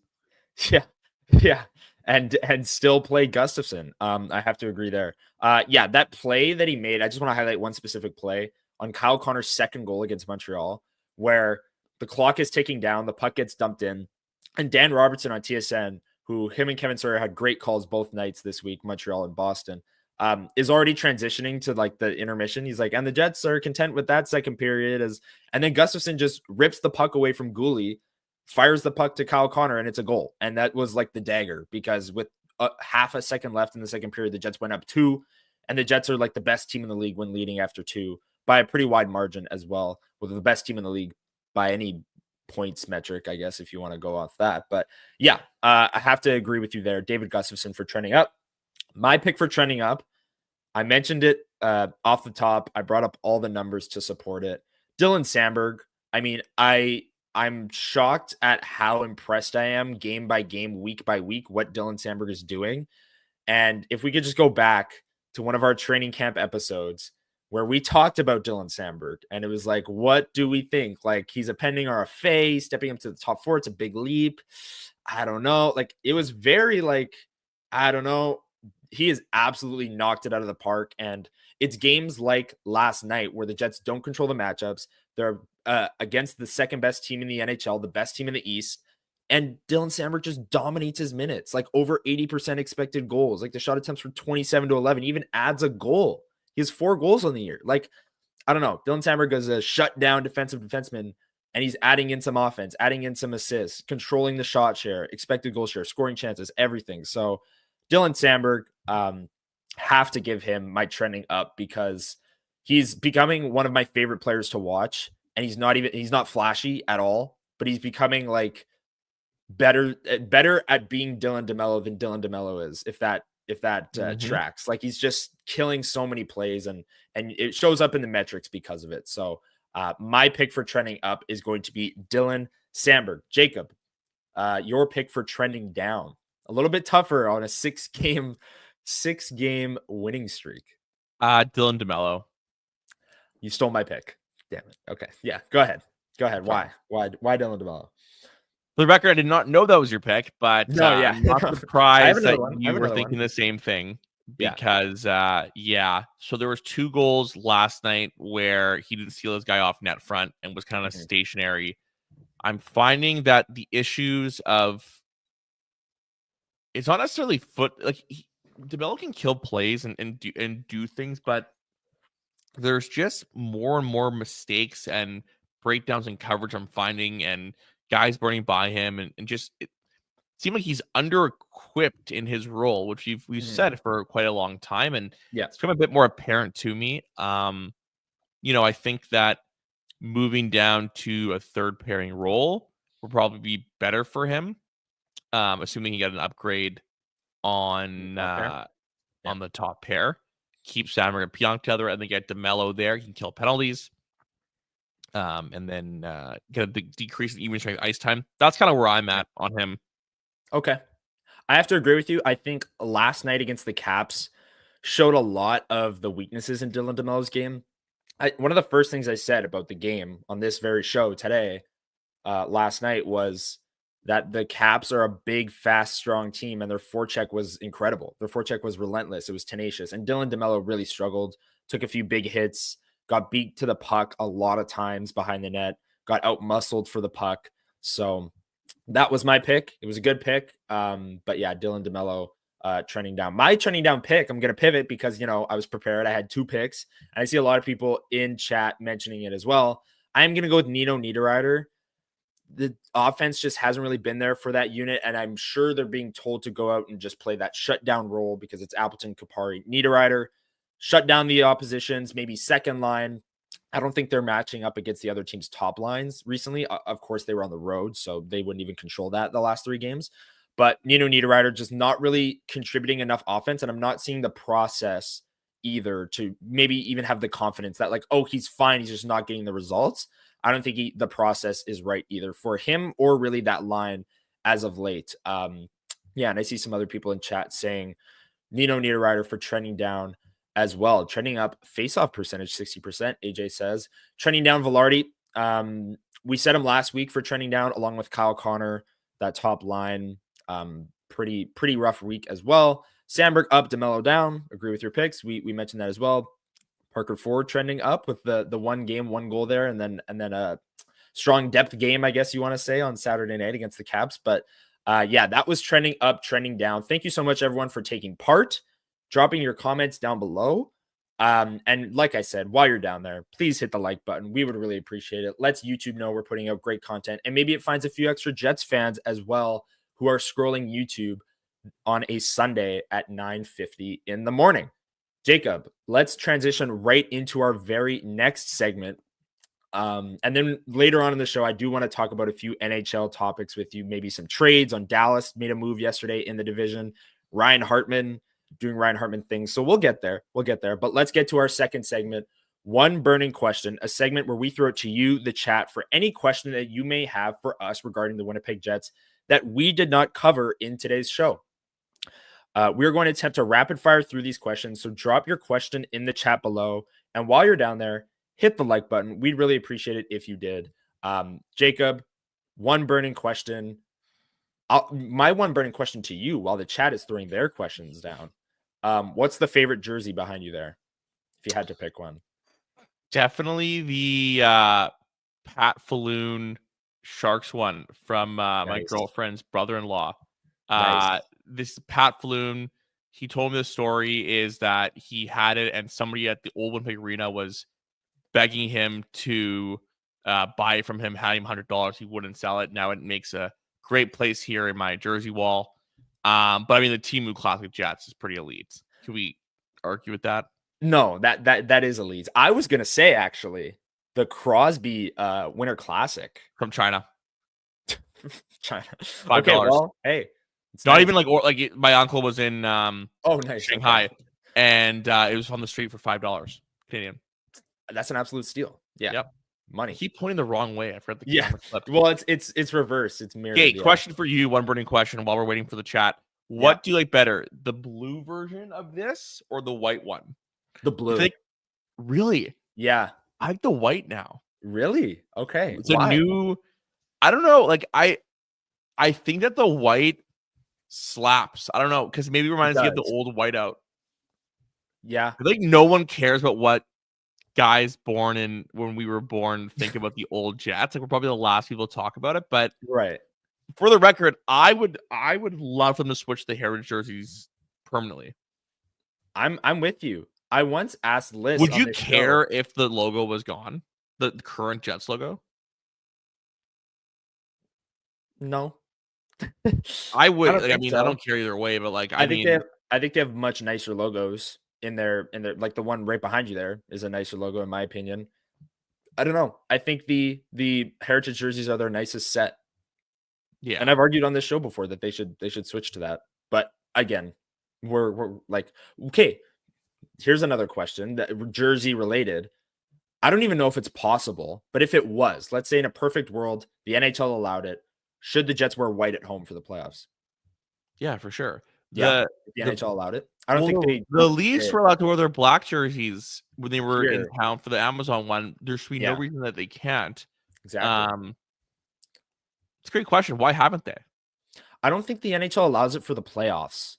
Yeah. Yeah. And still play Gustafsson. I have to agree there. That play that he made, I just want to highlight one specific play on Kyle Connor's second goal against Montreal, where the clock is ticking down, the puck gets dumped in, and Dan Robertson on TSN, who him and Kevin Sawyer had great calls both nights this week, Montreal and Boston, is already transitioning to the intermission. He's like, and the Jets are content with that second period, and then Gustafsson just rips the puck away from Gooley, fires the puck to Kyle Connor, and it's a goal. And that was the dagger, because with half a second left in the second period, the Jets went up 2, and the Jets are the best team in the league when leading after 2 by a pretty wide margin as well, with the best team in the league by any points metric, I guess, if you want to go off that. But yeah, I have to agree with you there. David Gustafsson for trending up. My pick for trending up, I mentioned it off the top. I brought up all the numbers to support it. Dylan Samberg. I mean, I'm shocked at how impressed I am game by game, week by week, what Dylan Samberg is doing. And if we could just go back to one of our training camp episodes where we talked about Dylan Samberg, and it was what do we think? He's a pending RFA, stepping up to the top 4. It's a big leap. I don't know. It was very I don't know. He has absolutely knocked it out of the park. And it's games like last night where the Jets don't control the matchups. They're against the second best team in the NHL, the best team in the East. And Dylan Samberg just dominates his minutes, over 80% expected goals. The shot attempts were 27-11, even adds a goal. He has 4 goals on the year. I don't know. Dylan Samberg is a shutdown defensive defenseman, and he's adding in some offense, adding in some assists, controlling the shot share, expected goal share, scoring chances, everything. So Dylan Samberg, have to give him my trending up, because he's becoming one of my favorite players to watch. And he's not flashy at all, but he's becoming better at being Dylan DeMello than Dylan DeMello is, if that tracks. He's just killing so many plays, and it shows up in the metrics because of it. So my pick for trending up is going to be Dylan Samberg. Jacob, your pick for trending down, a little bit tougher on a 6-game winning streak. Dylan DeMello. You stole my pick. Damn it. Okay. Yeah. Go ahead. Why Dylan DeMello? For the record, I did not know that was your pick, but no, I'm not surprised that you were thinking the same thing. because so there was 2 goals last night where he didn't seal his guy off net front and was kind of stationary. I'm finding that the issues of it's not necessarily foot like DeMello can kill plays and do things, but there's just more and more mistakes and breakdowns in coverage I'm finding, and guys burning by him, and just it seemed like he's under-equipped in his role, which we've said for quite a long time, and it's become a bit more apparent to me. I think that moving down to a third pairing role will probably be better for him, assuming he got an upgrade on the top pair. Keep Sammer and Pionk together, and then get DeMello there. He can kill penalties. And then get a big decrease in even strength ice time. That's kind of where I'm at on him. Okay. I have to agree with you. I think last night against the Caps showed a lot of the weaknesses in Dylan DeMello's game. One of the first things I said about the game on this very show today, last night, was that the Caps are a big, fast, strong team, and their forecheck was incredible. Their forecheck was relentless. It was tenacious. And Dylan DeMello really struggled, took a few big hits, got beat to the puck a lot of times behind the net, got out-muscled for the puck. So that was my pick. It was a good pick. But yeah, Dylan DeMello trending down. My trending down pick, I'm going to pivot because, I was prepared. I had 2 picks. And I see a lot of people in chat mentioning it as well. I'm going to go with Nino Niederreiter. The offense just hasn't really been there for that unit, and I'm sure they're being told to go out and just play that shutdown role because it's Appleton, Kupari, Niederreiter. Shut down the oppositions, maybe second line. I don't think they're matching up against the other team's top lines recently. Of course, they were on the road, so they wouldn't even control that the last 3 games. But Nino Niederreiter just not really contributing enough offense, and I'm not seeing the process either to maybe even have the confidence that, like, oh, he's fine, he's just not getting the results. I don't think the process is right either for him or really that line as of late. And I see some other people in chat saying Nino Niederreiter for trending down as well. Trending up face-off percentage, 60%, AJ says. Trending down Velarde. We said him last week for trending down along with Kyle Connor, that top line. Pretty rough week as well. Sandberg up, DeMello down. Agree with your picks. We mentioned that as well. Parker Ford trending up with the 1 game, 1 goal there, and then a strong depth game, I guess you want to say, on Saturday night against the Caps. But that was trending up, trending down. Thank you so much, everyone, for taking part, dropping your comments down below. And like I said, while you're down there, please hit the like button. We would really appreciate it. Let's YouTube know we're putting out great content, and maybe it finds a few extra Jets fans as well who are scrolling YouTube on a Sunday at 9:50 in the morning. Jacob, let's transition right into our very next segment. And then later on in the show, I do want to talk about a few NHL topics with you, maybe some trades on Dallas, made a move yesterday in the division, Ryan Hartman doing Ryan Hartman things. So we'll get there. But let's get to our second segment, One Burning Question, a segment where we throw it to you, the chat, for any question that you may have for us regarding the Winnipeg Jets that we did not cover in today's show. We're going to attempt to rapid fire through these questions. So drop your question in the chat below. And while you're down there, hit the like button. We'd really appreciate it if you did. Jacob, one burning question. My one burning question to you while the chat is throwing their questions down. What's the favorite jersey behind you there? If you had to pick one. Definitely the Pat Falloon Sharks one from my girlfriend's brother-in-law. Nice. This Pat Falloon, he told me the story is that he had it and somebody at the old Winnipeg Arena was begging him to buy it from him, had him $100. He wouldn't sell it. Now it makes a great place here in my jersey wall. But I mean, the Timu Classic Jets is pretty elite. Can we argue with that? No, that is elite. I was gonna say actually the Crosby Winter Classic from China. China. $5. Okay, well, hey, it's not even like my uncle was in nice, Shanghai, okay. And it was on the street for $5 Canadian. That's an absolute steal. Yeah. Yep. Money. I keep pointing the wrong way. I forgot the camera clip. Well, it's reverse. It's mirrored. Okay, question for you. One burning question while we're waiting for the chat. What do you like better, the blue version of this or the white one? The blue. Really? Yeah. I like the white now. Really? Okay. It's a new. I don't know. Like I think that the white slaps. I don't know because maybe it reminds me of the old whiteout. Yeah. I think no one cares about what guys born in when we were born think about the old Jets. Like we're probably the last people to talk about it. But Right. for the record, I would love them to switch the heritage jerseys permanently. I'm with you. I once asked Lyss Would on you this care show. if the logo was gone? The current Jets logo? No. I would. don't Like, I think mean, I so. don't care either way, but like, I think they have much nicer logos in their like the one right behind you there is a nicer logo in my opinion. I don't know. I think the heritage jerseys are their nicest set. yeah. And I've argued on this show before that they should switch to that. But again, we're like, okay, here's another question that jersey related. I don't even know if it's possible, but if it was, let's say in a perfect world, the NHL allowed it, should the Jets wear white at home for the playoffs? Yeah, for sure. Yeah, if the NHL allowed it. I don't think the Leafs were allowed to wear their black jerseys when they were in Here. town for the Amazon one. There should be no reason that they can't. Exactly. It's a great question. Why haven't they? I don't think the NHL allows it for the playoffs.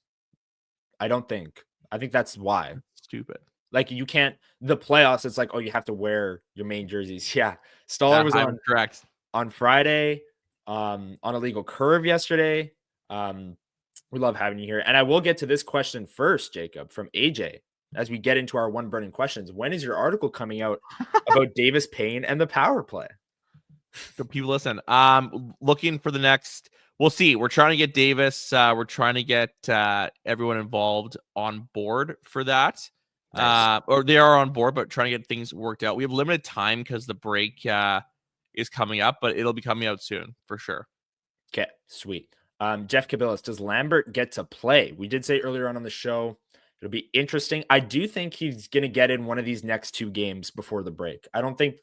I don't think. I think that's why. Stupid. Like you can't the playoffs. It's like, oh, you have to wear your main jerseys. Yeah, Stoller was correct on Friday, on a legal curve yesterday. We love having you here, and I will get to this question first, Jacob, from AJ, as we get into our one burning questions. When is your article coming out about Davis Payne and the power play? So people listen. Looking for the next. We'll see. We're trying to get Davis. We're trying to get everyone involved on board for that. Nice. Or they are on board, but trying to get things worked out. We have limited time because the break is coming up, but it'll be coming out soon for sure. Okay, sweet. Jeff Cabillas, does Lambert get to play? We did say earlier on the show, it'll be interesting. I do think he's going to get in one of these next two games before the break. I don't think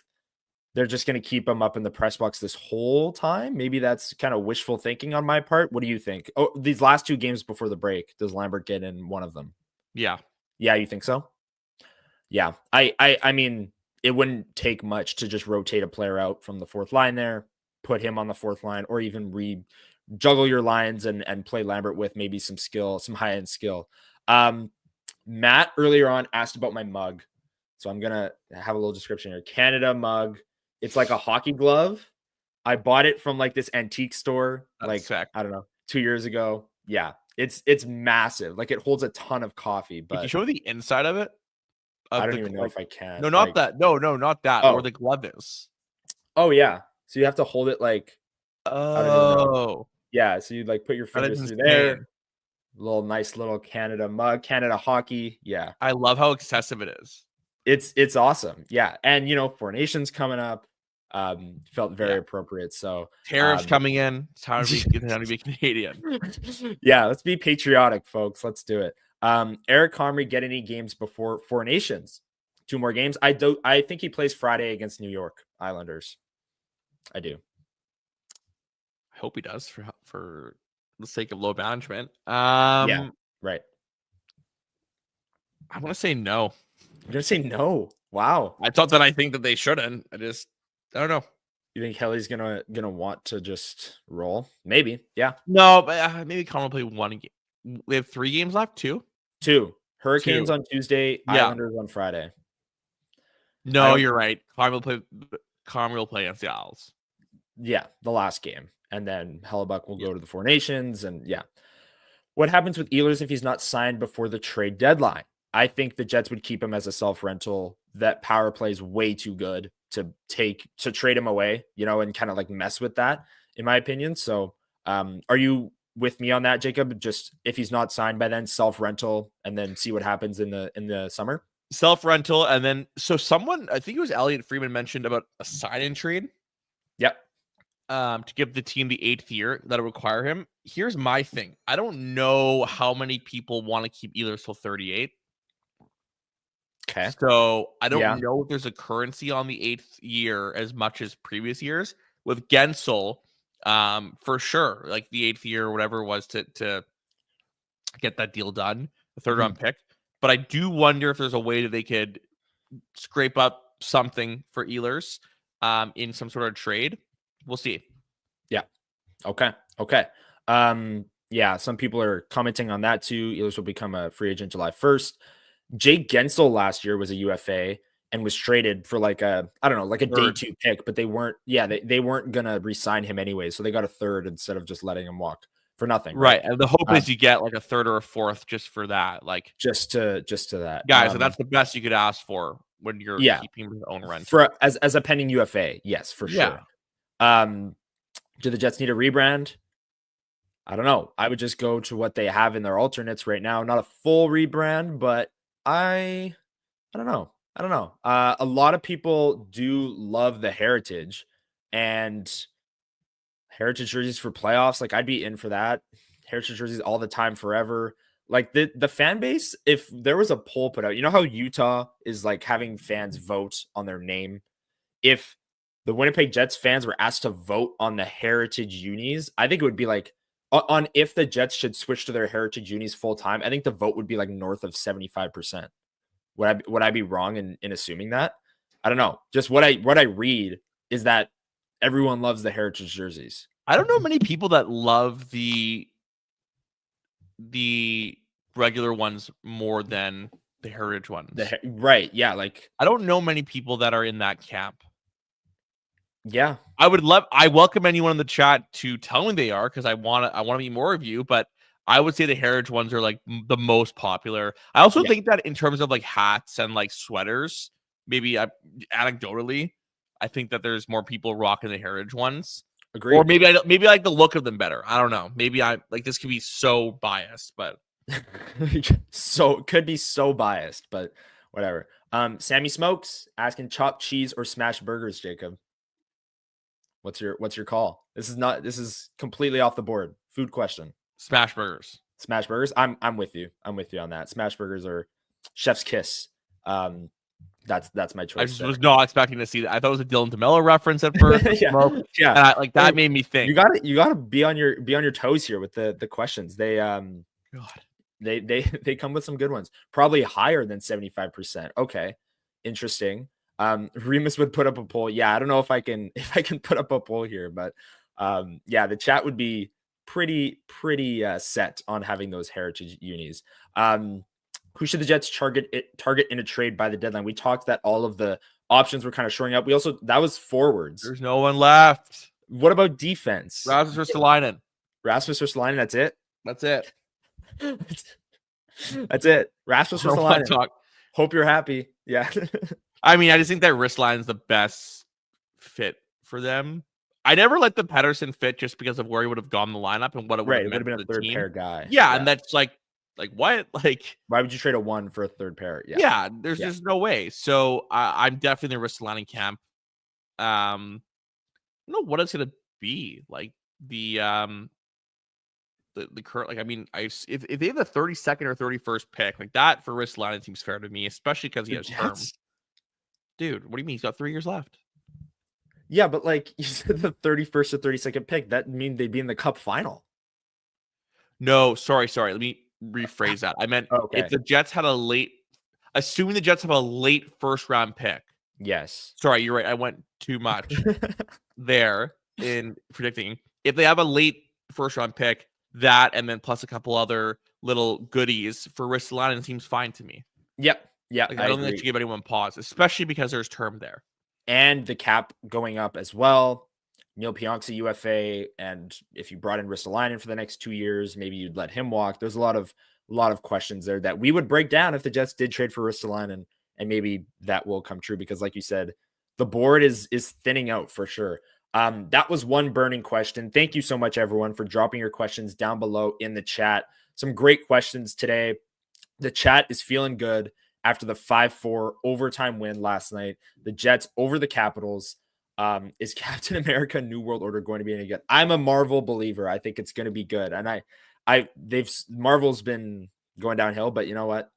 they're just going to keep him up in the press box this whole time. Maybe that's kind of wishful thinking on my part. What do you think? Oh, these last two games before the break, does Lambert get in one of them? Yeah. Yeah, you think so? Yeah. I mean, it wouldn't take much to just rotate a player out from the fourth line there, put him on the fourth line, or even juggle your lines and play Lambert with maybe some skill, some high-end skill. Matt earlier on asked about my mug. So I'm going to have a little description here. Canada mug. It's like a hockey glove. I bought it from like this antique store, That's sick. I don't know, 2 years ago. Yeah, it's massive. Like it holds a ton of coffee. But can you show me the inside of it? I don't even know if I can. No, not that. No, not that. Oh. Where the glove is. Oh yeah. So you have to hold it like. Oh. Yeah. So you like put your fingers through there. Nice little Canada mug, Canada hockey. Yeah. I love how excessive it is. It's awesome. Yeah. And Four Nations coming up. Felt very appropriate. So tariffs coming in. It's how to be Canadian. Yeah, let's be patriotic, folks. Let's do it. Eric Comrie get any games before Four Nations? 2 more games. I think he plays Friday against New York Islanders. I do. I hope he does for the sake of low management. Yeah, right. I want to say no. You're gonna say no. Wow. I thought that I think that they shouldn't. I don't know. You think Kelly's gonna want to just roll? Maybe. Yeah. No, but maybe Connor will play 1 game. We have 3 games left. 2. Hurricanes on Tuesday. Yeah. Islanders on Friday. No, you're right. Connor will play against the Isles. Yeah, the last game, and then Hellebuck will go to the Four Nations, and yeah. What happens with Ehlers if he's not signed before the trade deadline? I think the Jets would keep him as a self-rental. That power play is way too good to trade him away, and kind of like mess with that, in my opinion. So are you with me on that, Jacob? Just if he's not signed by then, self-rental, and then see what happens in the summer? Self-rental, and then so someone, I think it was Elliot Freeman, mentioned about a sign-in trade. Yep. To give the team the 8th year that'll require him. Here's my thing. I don't know how many people want to keep Ehlers till 38. Okay. So I don't know if there's a currency on the 8th year as much as previous years. With Gensel, for sure, like the 8th year or whatever it was to get that deal done, the 3rd round pick. But I do wonder if there's a way that they could scrape up something for Ehlers in some sort of trade. We'll see. Yeah. Okay. Yeah, some people are commenting on that too. Ehlers will become a free agent July 1st. Jake Gensel last year was a UFA and was traded for like a day 2 pick, but they weren't gonna re-sign him anyway, so they got a third instead of just letting him walk for nothing. Right. And the hope is you get like a third or a fourth just for that. Like just to that. Guys, and that's the best you could ask for when you're keeping your own rent. For as a pending UFA, yes, for sure. Do the Jets need a rebrand? I don't know. I would just go to what they have in their alternates right now. Not a full rebrand, but I don't know. A lot of people do love the heritage and heritage jerseys for playoffs. Like I'd be in for that. Heritage jerseys all the time, forever. Like the fan base, if there was a poll put out, you know how Utah is like having fans vote on their name? If the Winnipeg Jets fans were asked to vote on the heritage unis, I think it would be like on if the Jets should switch to their heritage unis full time. I think the vote would be like north of 75%. Would I be wrong in assuming that? I don't know. Just what I read is that everyone loves the heritage jerseys. I don't know many people that love the regular ones more than the heritage ones. Right. Yeah. Like I don't know many people that are in that camp. Yeah. I welcome anyone in the chat to tell me they are, because I want to meet more of you, but I would say the heritage ones are like the most popular. I also think that in terms of like hats and like sweaters, maybe anecdotally, I think that there's more people rocking the heritage ones. Agreed. Or maybe I like the look of them better. I don't know. Maybe I like this could be so biased, but so could be so biased, but whatever. Sammy Smokes asking chopped cheese or smash burgers, Jacob. What's your call? This is completely off the board. Food question. Smash burgers. Smash burgers. I'm with you. I'm with you on that. Smash burgers are chef's kiss. That's my choice. I was not expecting to see that. I thought it was a Dylan DeMello reference at first. Yeah. And that made me think. You gotta be on your toes here with the questions. They they come with some good ones. Probably higher than 75%. Okay. Interesting. Remus would put up a poll. Yeah, I don't know if I can put up a poll here, but the chat would be pretty set on having those heritage unis. Who should the Jets target in a trade by the deadline? We talked that all of the options were kind of shoring up. We also, that was forwards. There's no one left. What about defense? Rasmus Ristolainen. That's it. That's it. That's it. Rasmus Ristolainen. Hope you're happy. Yeah. I mean, I just think that Ristolainen is the best fit for them. I never let the Pettersson fit just because of where he would have gone in the lineup and what it would have been a third pair guy. Yeah, and that's like what? Like, why would you trade a 1 for a third pair? Yeah, there's just no way. So I'm definitely in the Ristolainen camp. I don't know what it's gonna be. Like the current, like, I mean, if they have the 32nd or 31st pick, like that for Ristolainen seems fair to me, especially because he has terms. Dude, what do you mean? He's got 3 years left. Yeah, but like you said, the 31st or 32nd pick, that mean they'd be in the Cup final. No, sorry. Let me rephrase that. I meant if the Jets had assuming the Jets have a late first round pick. Yes. Sorry, you're right. I went too much there in predicting. If they have a late first round pick, that and then plus a couple other little goodies for Ristolainen seems fine to me. Yep. Yeah. Like, I don't think that should give anyone pause, especially because there's term there. And the cap going up as well. Neil Pionk's a UFA, and if you brought in Ristolainen for the next 2 years, maybe you'd let him walk. There's a lot of questions there that we would break down if the Jets did trade for Ristolainen, and maybe that will come true because, like you said, the board is thinning out for sure. That was one burning question. Thank you so much, everyone, for dropping your questions down below in the chat. Some great questions today. The chat is feeling good after the 5-4 overtime win last night. The Jets over the Capitals. Is Captain America New World Order going to be any good? I'm a Marvel believer. I think it's going to be good. And Marvel's been going downhill, but you know what?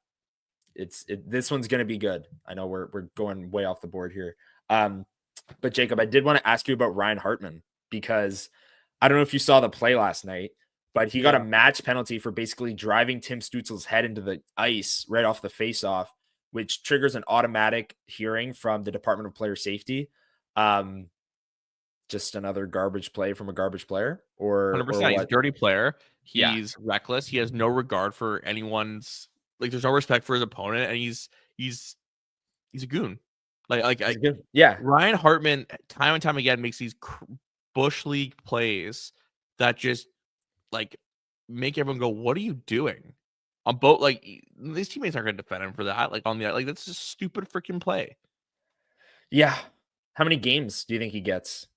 This one's going to be good. I know we're going way off the board here. But Jacob, I did want to ask you about Ryan Hartman, because I don't know if you saw the play last night, but he got a match penalty for basically driving Tim Stutzel's head into the ice right off the faceoff, which triggers an automatic hearing from the Department of Player Safety. Just another garbage play from a garbage player, or 100%. He's a dirty player. He's reckless. He has no regard for anyone's Like there's no respect for his opponent, and he's a goon. Yeah. Ryan Hartman, time and time again, makes these bush league plays that just like make everyone go, "What are you doing?" On both, like these teammates aren't going to defend him for that. Like on the like that's just stupid freaking play. Yeah. How many games do you think he gets?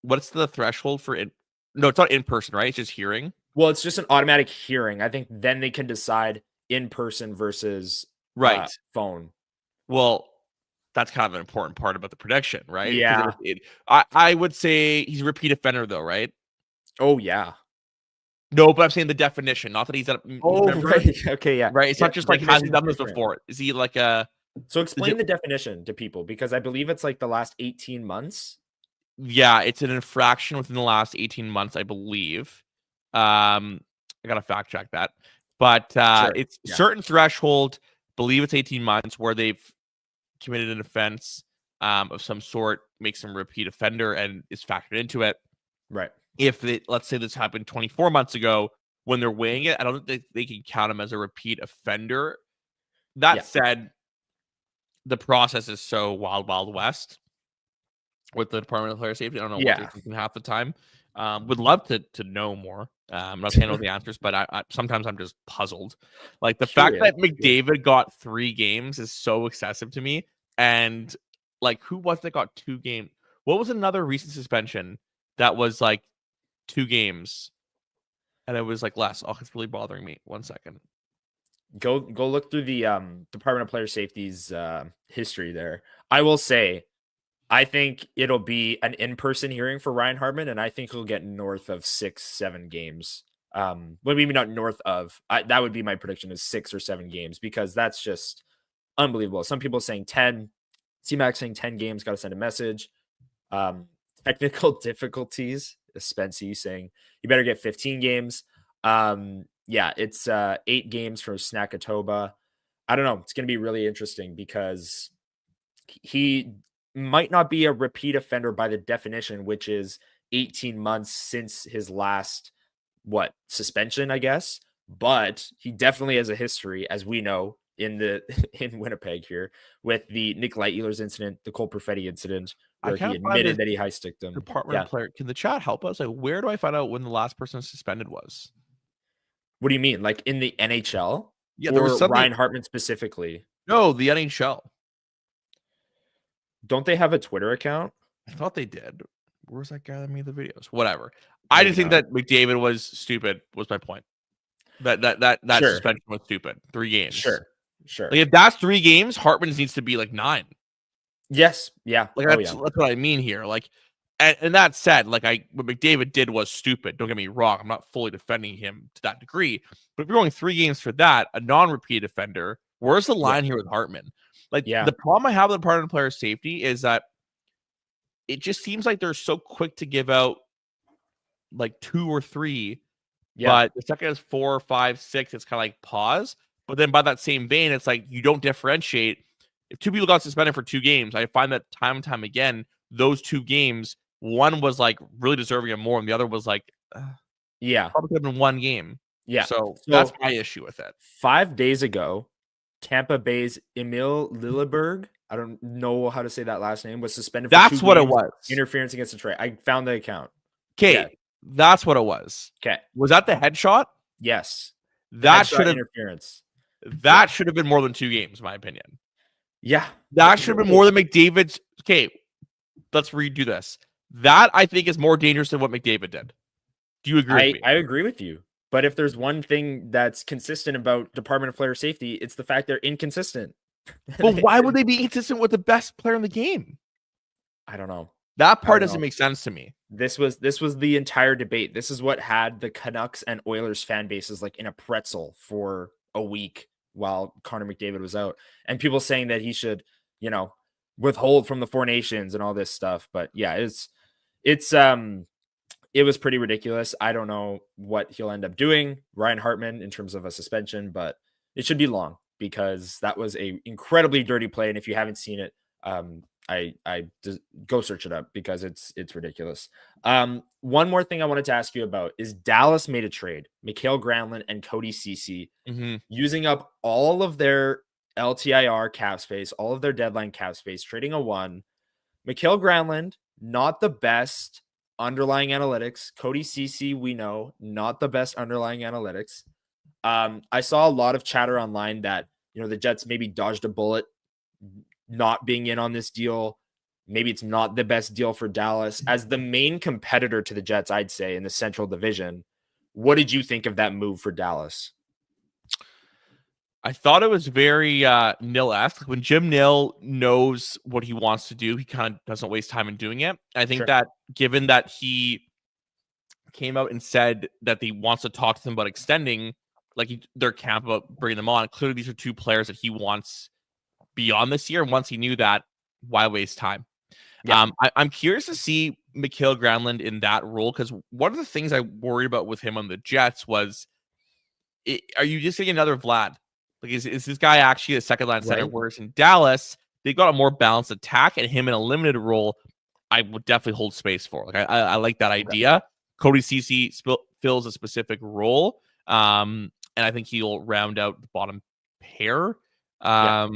What's the threshold for it? No, it's not in person, right? It's just hearing. Well, it's just an automatic hearing. I think then they can decide in person versus phone. Well, that's kind of an important part about the prediction, right? Yeah. I would say he's a repeat offender, though, right? Oh yeah. No, but I'm saying the definition, not that he's at. Right. Okay. Yeah. Right. It's not just like has he done this before? Is he like a? So explain the definition to people, because I believe it's like the last 18 months. Yeah, it's an infraction within the last 18 months, I believe. I gotta fact check that, but it's certain threshold. Believe it's 18 months where they've committed an offense of some sort, makes them a repeat offender, and is factored into it. Right. If let's say this happened 24 months ago, when they're weighing it, I don't think they can count him as a repeat offender. That said, the process is so wild west with the Department of Player Safety. I don't know what they're thinking half the time. Would love to know more. I'm not saying I know the answers, but I sometimes I'm just puzzled. Like the fact that McDavid got 3 games is so excessive to me. And like, who was that got 2 games? What was another recent suspension that was like 2 games? And it was like less. Oh, it's really bothering me. 1 second. Go look through the Department of Player Safety's history there. I will say, I think it'll be an in-person hearing for Ryan Hartman, and I think he'll get north of 6-7 games. Well, maybe not north of. That would be my prediction, is 6 or 7 games, because that's just unbelievable. Some people saying 10. C-Mac saying 10 games, got to send a message. Technical difficulties. Spency saying you better get 15 games. Yeah, it's 8 games from Snackatoba. I don't know. It's going to be really interesting because he might not be a repeat offender by the definition, which is 18 months since his last suspension, I guess. But he definitely has a history, as we know, in Winnipeg here, with the Nick Light-Ehlers incident, the Cole Perfetti incident, where he admitted that he high-sticked him. Department of Player. Can the chat help us? Like, where do I find out when the last person suspended was? What do you mean? Like in the NHL? Yeah, there was something... Ryan Hartman specifically. No, the NHL. Don't they have a Twitter account? I thought they did. Where's that guy that made the videos? Whatever. I just think that McDavid was stupid, was my point. That suspension was stupid. 3 games. Sure. Like if that's 3 games, Hartman needs to be like 9. Yes. Yeah. Like that's what I mean here. Like, and that said, like what McDavid did was stupid. Don't get me wrong. I'm not fully defending him to that degree. But if you're going 3 games for that, a non-repeat offender, where's the line here with Hartman? Like the problem I have with the Department of Player Safety is that it just seems like they're so quick to give out like 2 or 3. But the second is 4, 5, 6, it's kind of like pause. But then by that same vein, it's like you don't differentiate. If 2 people got suspended for 2 games, I find that time and time again, those 2 games, one was like really deserving of more, and the other was like, probably could have been 1 game. Yeah. So that's my issue with it. 5 days ago, Tampa Bay's Emil Lilleberg, I don't know how to say that last name, was suspended for 2 games. That's what it was. Interference against Detroit. I found the account. Okay. That's what it was. Okay. Was that the headshot? Yes. That should have interference. That should have been more than 2 games, in my opinion. Yeah. That should have been more than McDavid's. Okay, let's redo this. That I think is more dangerous than what McDavid did. Do you agree with me? I agree with you. But if there's one thing that's consistent about Department of Player Safety, it's the fact they're inconsistent. But why would they be inconsistent with the best player in the game? I don't know. That part doesn't make sense to me. This was the entire debate. This is what had the Canucks and Oilers fan bases like in a pretzel for a week while Connor McDavid was out. And people saying that he should, withhold from the 4 nations and all this stuff. But yeah, it was pretty ridiculous. I don't know what he'll end up doing, Ryan Hartman, in terms of a suspension, but it should be long because that was a incredibly dirty play. And if you haven't seen it, I just go search it up because it's ridiculous. One more thing I wanted to ask you about is Dallas made a trade, Mikael Granlund and Cody Ceci, using up all of their LTIR cap space, all of their deadline cap space, trading a 1. Mikael Granlund, not the best underlying analytics. Cody Ceci, we know, not the best underlying analytics. I saw a lot of chatter online that, the Jets maybe dodged a bullet not being in on this deal. Maybe it's not the best deal for Dallas. As the main competitor to the Jets, I'd say, in the Central Division, what did you think of that move for Dallas? I thought it was very Nil-esque. When Jim Nill knows what he wants to do, he kind of doesn't waste time in doing it. I think that given that he came out and said that he wants to talk to them about extending their camp about bringing them on, clearly these are 2 players that he wants beyond this year. And once he knew that, why waste time? Yeah. I'm curious to see Mikael Granlund in that role, because one of the things I worried about with him on the Jets was, are you just getting another Vlad? Like, is this guy actually a second line center? Whereas in Dallas, they've got a more balanced attack, and him in a limited role, I would definitely hold space for. Like, I like that idea. Cody Ceci fills a specific role, and I think he'll round out the bottom pair. I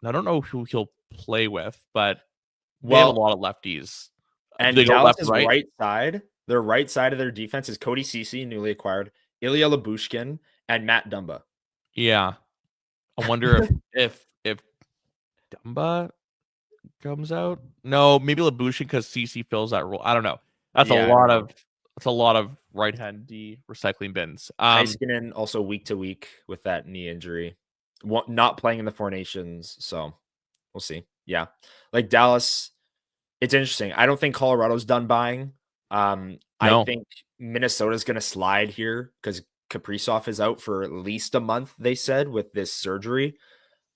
don't know who he'll play with, but they have a lot of lefties. And they Dallas' go left, right side, their right side of their defense is Cody Ceci, newly acquired, Ilya Lyubushkin, and Matt Dumba. Yeah. I wonder if Dumba comes out. No, maybe Lyubushkin, because Ceci fills that role. I don't know. That's a lot of right-hand D recycling bins. Heiskanen also week to week with that knee injury, not playing in the Four Nations, so we'll see. Yeah, like Dallas, it's interesting. I don't think Colorado's done buying. I think Minnesota's going to slide here because Kaprizov is out for at least a month, they said, with this surgery.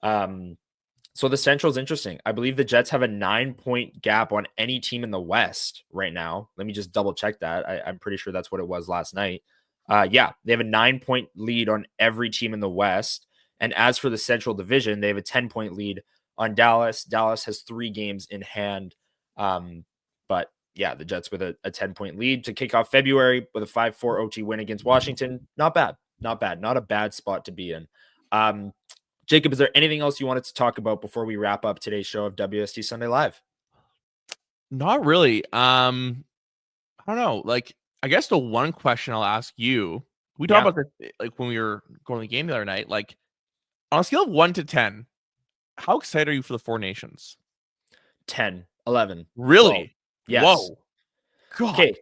So the Central's interesting. I believe the Jets have a 9-point gap on any team in the West right now. Let me just double check that. I'm pretty sure that's what it was last night. Yeah, they have a 9-point lead on every team in the West. And as for the Central Division, they have a 10-point lead on Dallas. Dallas has 3 games in hand. But yeah, the Jets with a 10-point lead to kick off February with a 5-4 OT win against Washington. Not bad. Not bad. Not a bad spot to be in. Jacob, is there anything else you wanted to talk about before we wrap up today's show of WST Sunday Live? Not really. I don't know. Like, I guess the one question I'll ask you, we talked about this like when we were going to the game the other night. Like, on a scale of 1 to 10, how excited are you for the Four Nations? 10, 11. Really? 12. Yes. Whoa. God. Okay.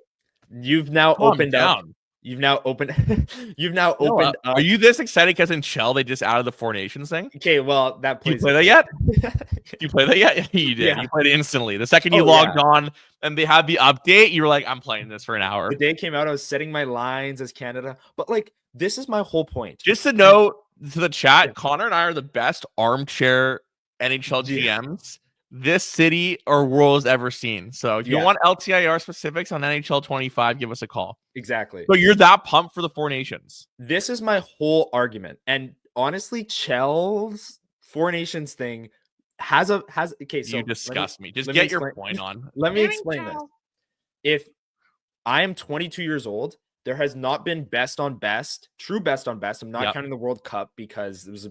You've now opened up. You've now opened up. Are you this excited because in Shell they just added the Four Nations thing? Okay, well, that plays. You play that yet? You play that yet? You did. Yeah. You played it instantly. The second you logged on and they had the update, you were like, I'm playing this for an hour. The day it came out, I was setting my lines as Canada. But like, this is my whole point. Just to note to the chat, Connor and I are the best armchair NHL GMs this city or world has ever seen. So if you want LTIR specifics on NHL 25, give us a call. Exactly. So you're that pumped for the Four Nations. This is my whole argument. And honestly, Chell's Four Nations thing has okay. So you disgust me. Just get your point on. Let me explain this. If I am 22 years old, there has not been true best on best. I'm not counting the World Cup because there was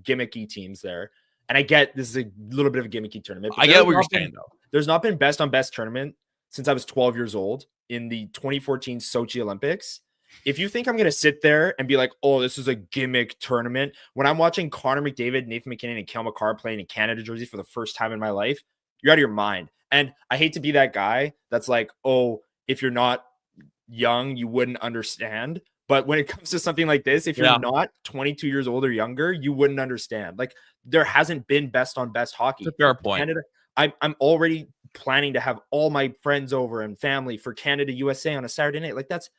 gimmicky teams there. And I get this is a little bit of a gimmicky tournament. I get what you're saying, though. There's not been best on best tournament since I was 12 years old in the 2014 Sochi Olympics. If you think I'm going to sit there and be like, oh, this is a gimmick tournament, when I'm watching Connor McDavid, Nathan McKinnon, and Cale Makar playing in Canada jersey for the first time in my life, you're out of your mind. And I hate to be that guy that's like, oh, if you're not young, you wouldn't understand. But when it comes to something like this, if you're not 22 years old or younger, you wouldn't understand. Like, there hasn't been best on best hockey. That's a fair point. Canada, I'm already planning to have all my friends over and family for Canada USA on a Saturday night. Like, that's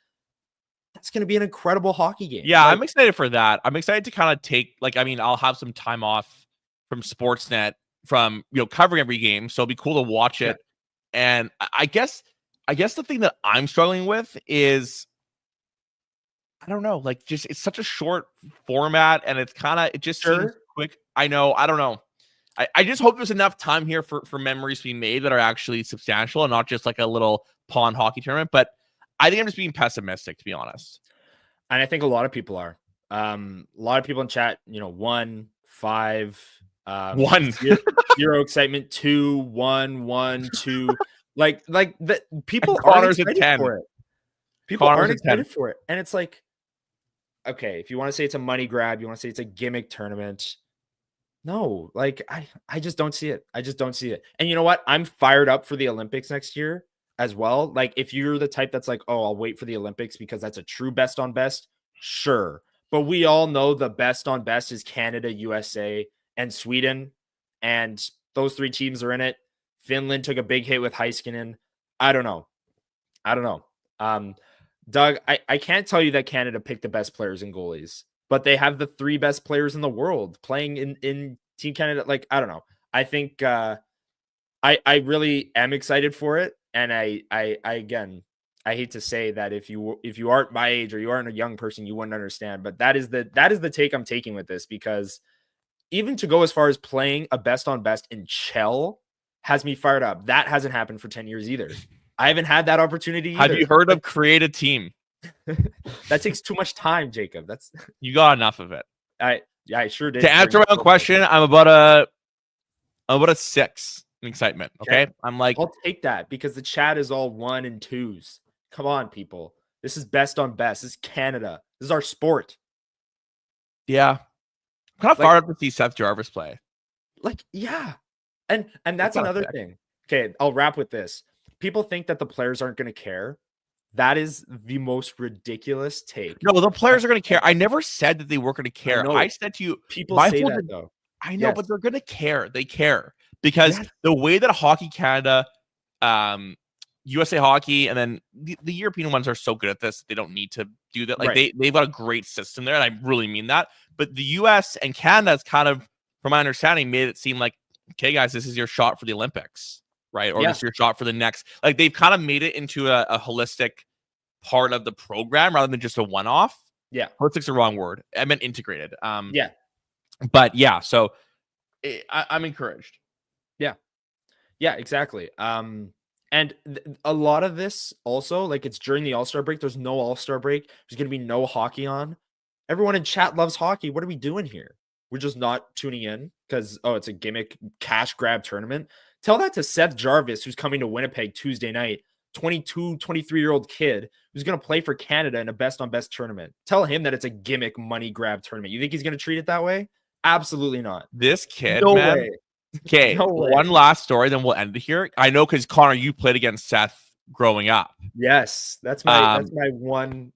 going to be an incredible hockey game. Yeah, I'm excited for that. I'm excited to kind of take, I'll have some time off from Sportsnet from, covering every game. So it'll be cool to watch it. And I guess the thing that I'm struggling with is, I don't know, it's such a short format and it just seems quick. I know. I don't know. I just hope there's enough time here for memories to be made that are actually substantial and not just like a little pond hockey tournament. But I think I'm just being pessimistic, to be honest. And I think a lot of people are. A lot of people in chat, 1, 5, 1, 0 excitement, 2, 1, 1, 2. Like the people Connor's aren't at excited 10. for it. People Connor's aren't at 10. excited for it. And it's like, okay, if you want to say it's a money grab, you want to say it's a gimmick tournament. No, like I just don't see it. I just don't see it. And you know what? I'm fired up for the Olympics next year as well. Like if you're the type that's like, oh, I'll wait for the Olympics because that's a true best on best, sure. But we all know the best on best is Canada, USA, and Sweden. And those 3 teams are in it. Finland took a big hit with Heiskanen. I don't know. Doug, I can't tell you that Canada picked the best players and goalies, but they have the 3 best players in the world playing in Team Canada. Like, I don't know. I think I really am excited for it. And I again, I hate to say that if you aren't my age or you aren't a young person, you wouldn't understand. But that is the take I'm taking with this, because even to go as far as playing a best on best in Chell has me fired up. That hasn't happened for 10 years either. I haven't had that opportunity either. Have you heard of create a team? That takes too much time, Jacob. You got enough of it. I sure did. To answer my own question, I'm about a 6 in excitement. Okay. I'm like, I'll take that because the chat is all 1 and 2s. Come on, people. This is best on best. This is Canada. This is our sport. Yeah. I'm kind of fired up to see Seth Jarvis play. Like, yeah. And that's another thing. Okay, I'll wrap with this. People think that the players aren't going to care. That is the most ridiculous take. No, the players are going to care. I never said that they weren't going to care. I said to you, people say that though. I know, but they're going to care. They care because the way that Hockey Canada, USA Hockey, and then the European ones are so good at this, they don't need to do that. Like they've got a great system there, and I really mean that. But the US and Canada has kind of, from my understanding, made it seem like, okay, guys, this is your shot for the Olympics. Right. Or this is your shot for the next. Like they've kind of made it into a holistic part of the program rather than just a one-off. Yeah. Holistic's the wrong word. I meant integrated. Yeah. But yeah, so I'm encouraged. Yeah. Yeah, exactly. And a lot of this also, like it's during the All-Star break. There's no All-Star break. There's going to be no hockey on. Everyone in chat loves hockey. What are we doing here? We're just not tuning in because, it's a gimmick cash grab tournament. Tell that to Seth Jarvis, who's coming to Winnipeg Tuesday night, 22, 23-year-old kid who's going to play for Canada in a best-on-best tournament. Tell him that it's a gimmick money grab tournament. You think he's going to treat it that way? Absolutely not. This kid, man. Way. Okay, no one last story, then we'll end it here. I know because, Connor, you played against Seth growing up. Yes, that's my one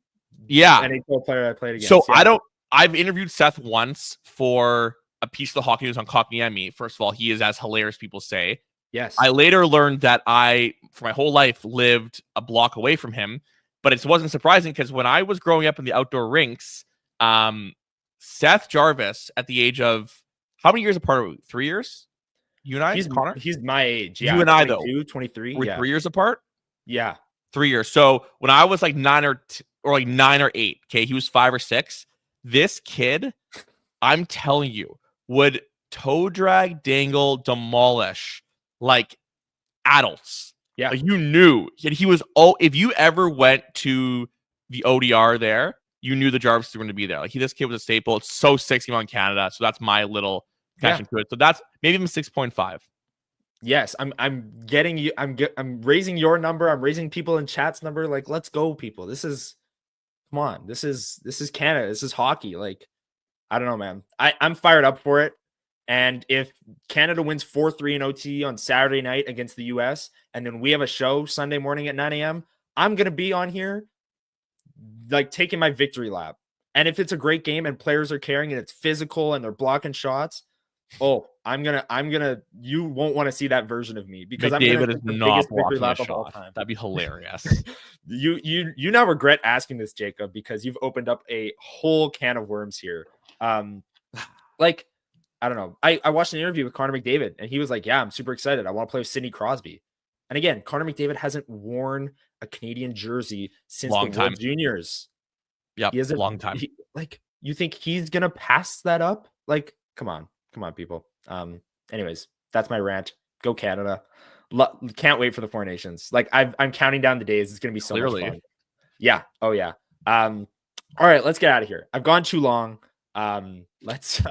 NHL player I played against. So I've interviewed Seth once for a piece of the Hockey News on Cockney. First of all, he is as hilarious, people say. Yes. I later learned that for my whole life, lived a block away from him, but it wasn't surprising because when I was growing up in the outdoor rinks, Seth Jarvis, at the age of, how many years apart are we? 3 years? You and I, Connor? He's my age. Yeah. You and I, though. 23. We're 3 years apart? Yeah. 3 years. So when I was like 9 or 8, okay, he was 5 or 6. This kid, I'm telling you, would toe drag, dangle, demolish like adults. Yeah. Like, you knew he was if you ever went to the ODR there, you knew the Jarvis were going to be there. Like this kid was a staple. It's so 60 on Canada. So that's my little connection to it. So that's maybe even 6.5. Yes, I'm getting you. I'm raising your number. I'm raising people in chat's number. Like, let's go, people. Come on. This is Canada. This is hockey. Like, I don't know, man. I'm fired up for it. And if Canada wins 4-3 in OT on Saturday night against the US, and then we have a show Sunday morning at 9 a.m., I'm going to be on here like taking my victory lap. And if it's a great game and players are caring and it's physical and they're blocking shots, I'm gonna you won't want to see that version of me because David is not blocking a shot. That'd be hilarious. You now regret asking this, Jacob, because you've opened up a whole can of worms here. Like, I don't know. I watched an interview with Connor McDavid, and he was like, yeah, I'm super excited. I want to play with Sidney Crosby. And again, Connor McDavid hasn't worn a Canadian jersey since the World Juniors. Yeah, a long time. You think he's going to pass that up? Like, come on, people. Anyways, that's my rant. Go Canada. Can't wait for the Four Nations. Like I'm counting down the days. It's going to be so much fun. Yeah. Oh yeah. All right, let's get out of here. I've gone too long. Let's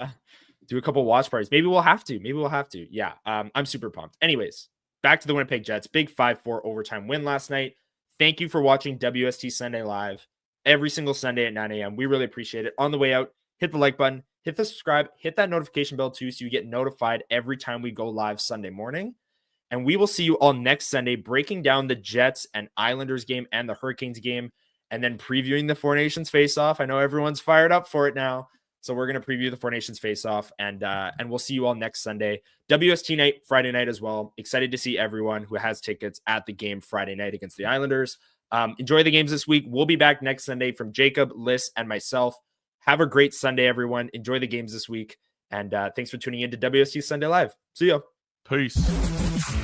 do a couple watch parties. Maybe we'll have to. Yeah. I'm super pumped. Anyways, back to the Winnipeg Jets. Big 5-4 overtime win last night. Thank you for watching WST Sunday Live every single Sunday at 9 a.m. We really appreciate it. On the way out, hit the like button, hit the subscribe, hit that notification bell too, so you get notified every time we go live Sunday morning. And we will see you all next Sunday, breaking down the Jets and Islanders game and the Hurricanes game, and then previewing the Four Nations face-off. I know everyone's fired up for it now. So we're going to preview the Four Nations face-off, and we'll see you all next Sunday. WST night, Friday night as well. Excited to see everyone who has tickets at the game Friday night against the Islanders. Enjoy the games this week. We'll be back next Sunday from Jacob, Lyss, and myself. Have a great Sunday, everyone. Enjoy the games this week. And thanks for tuning in to WST Sunday Live. See ya. Peace.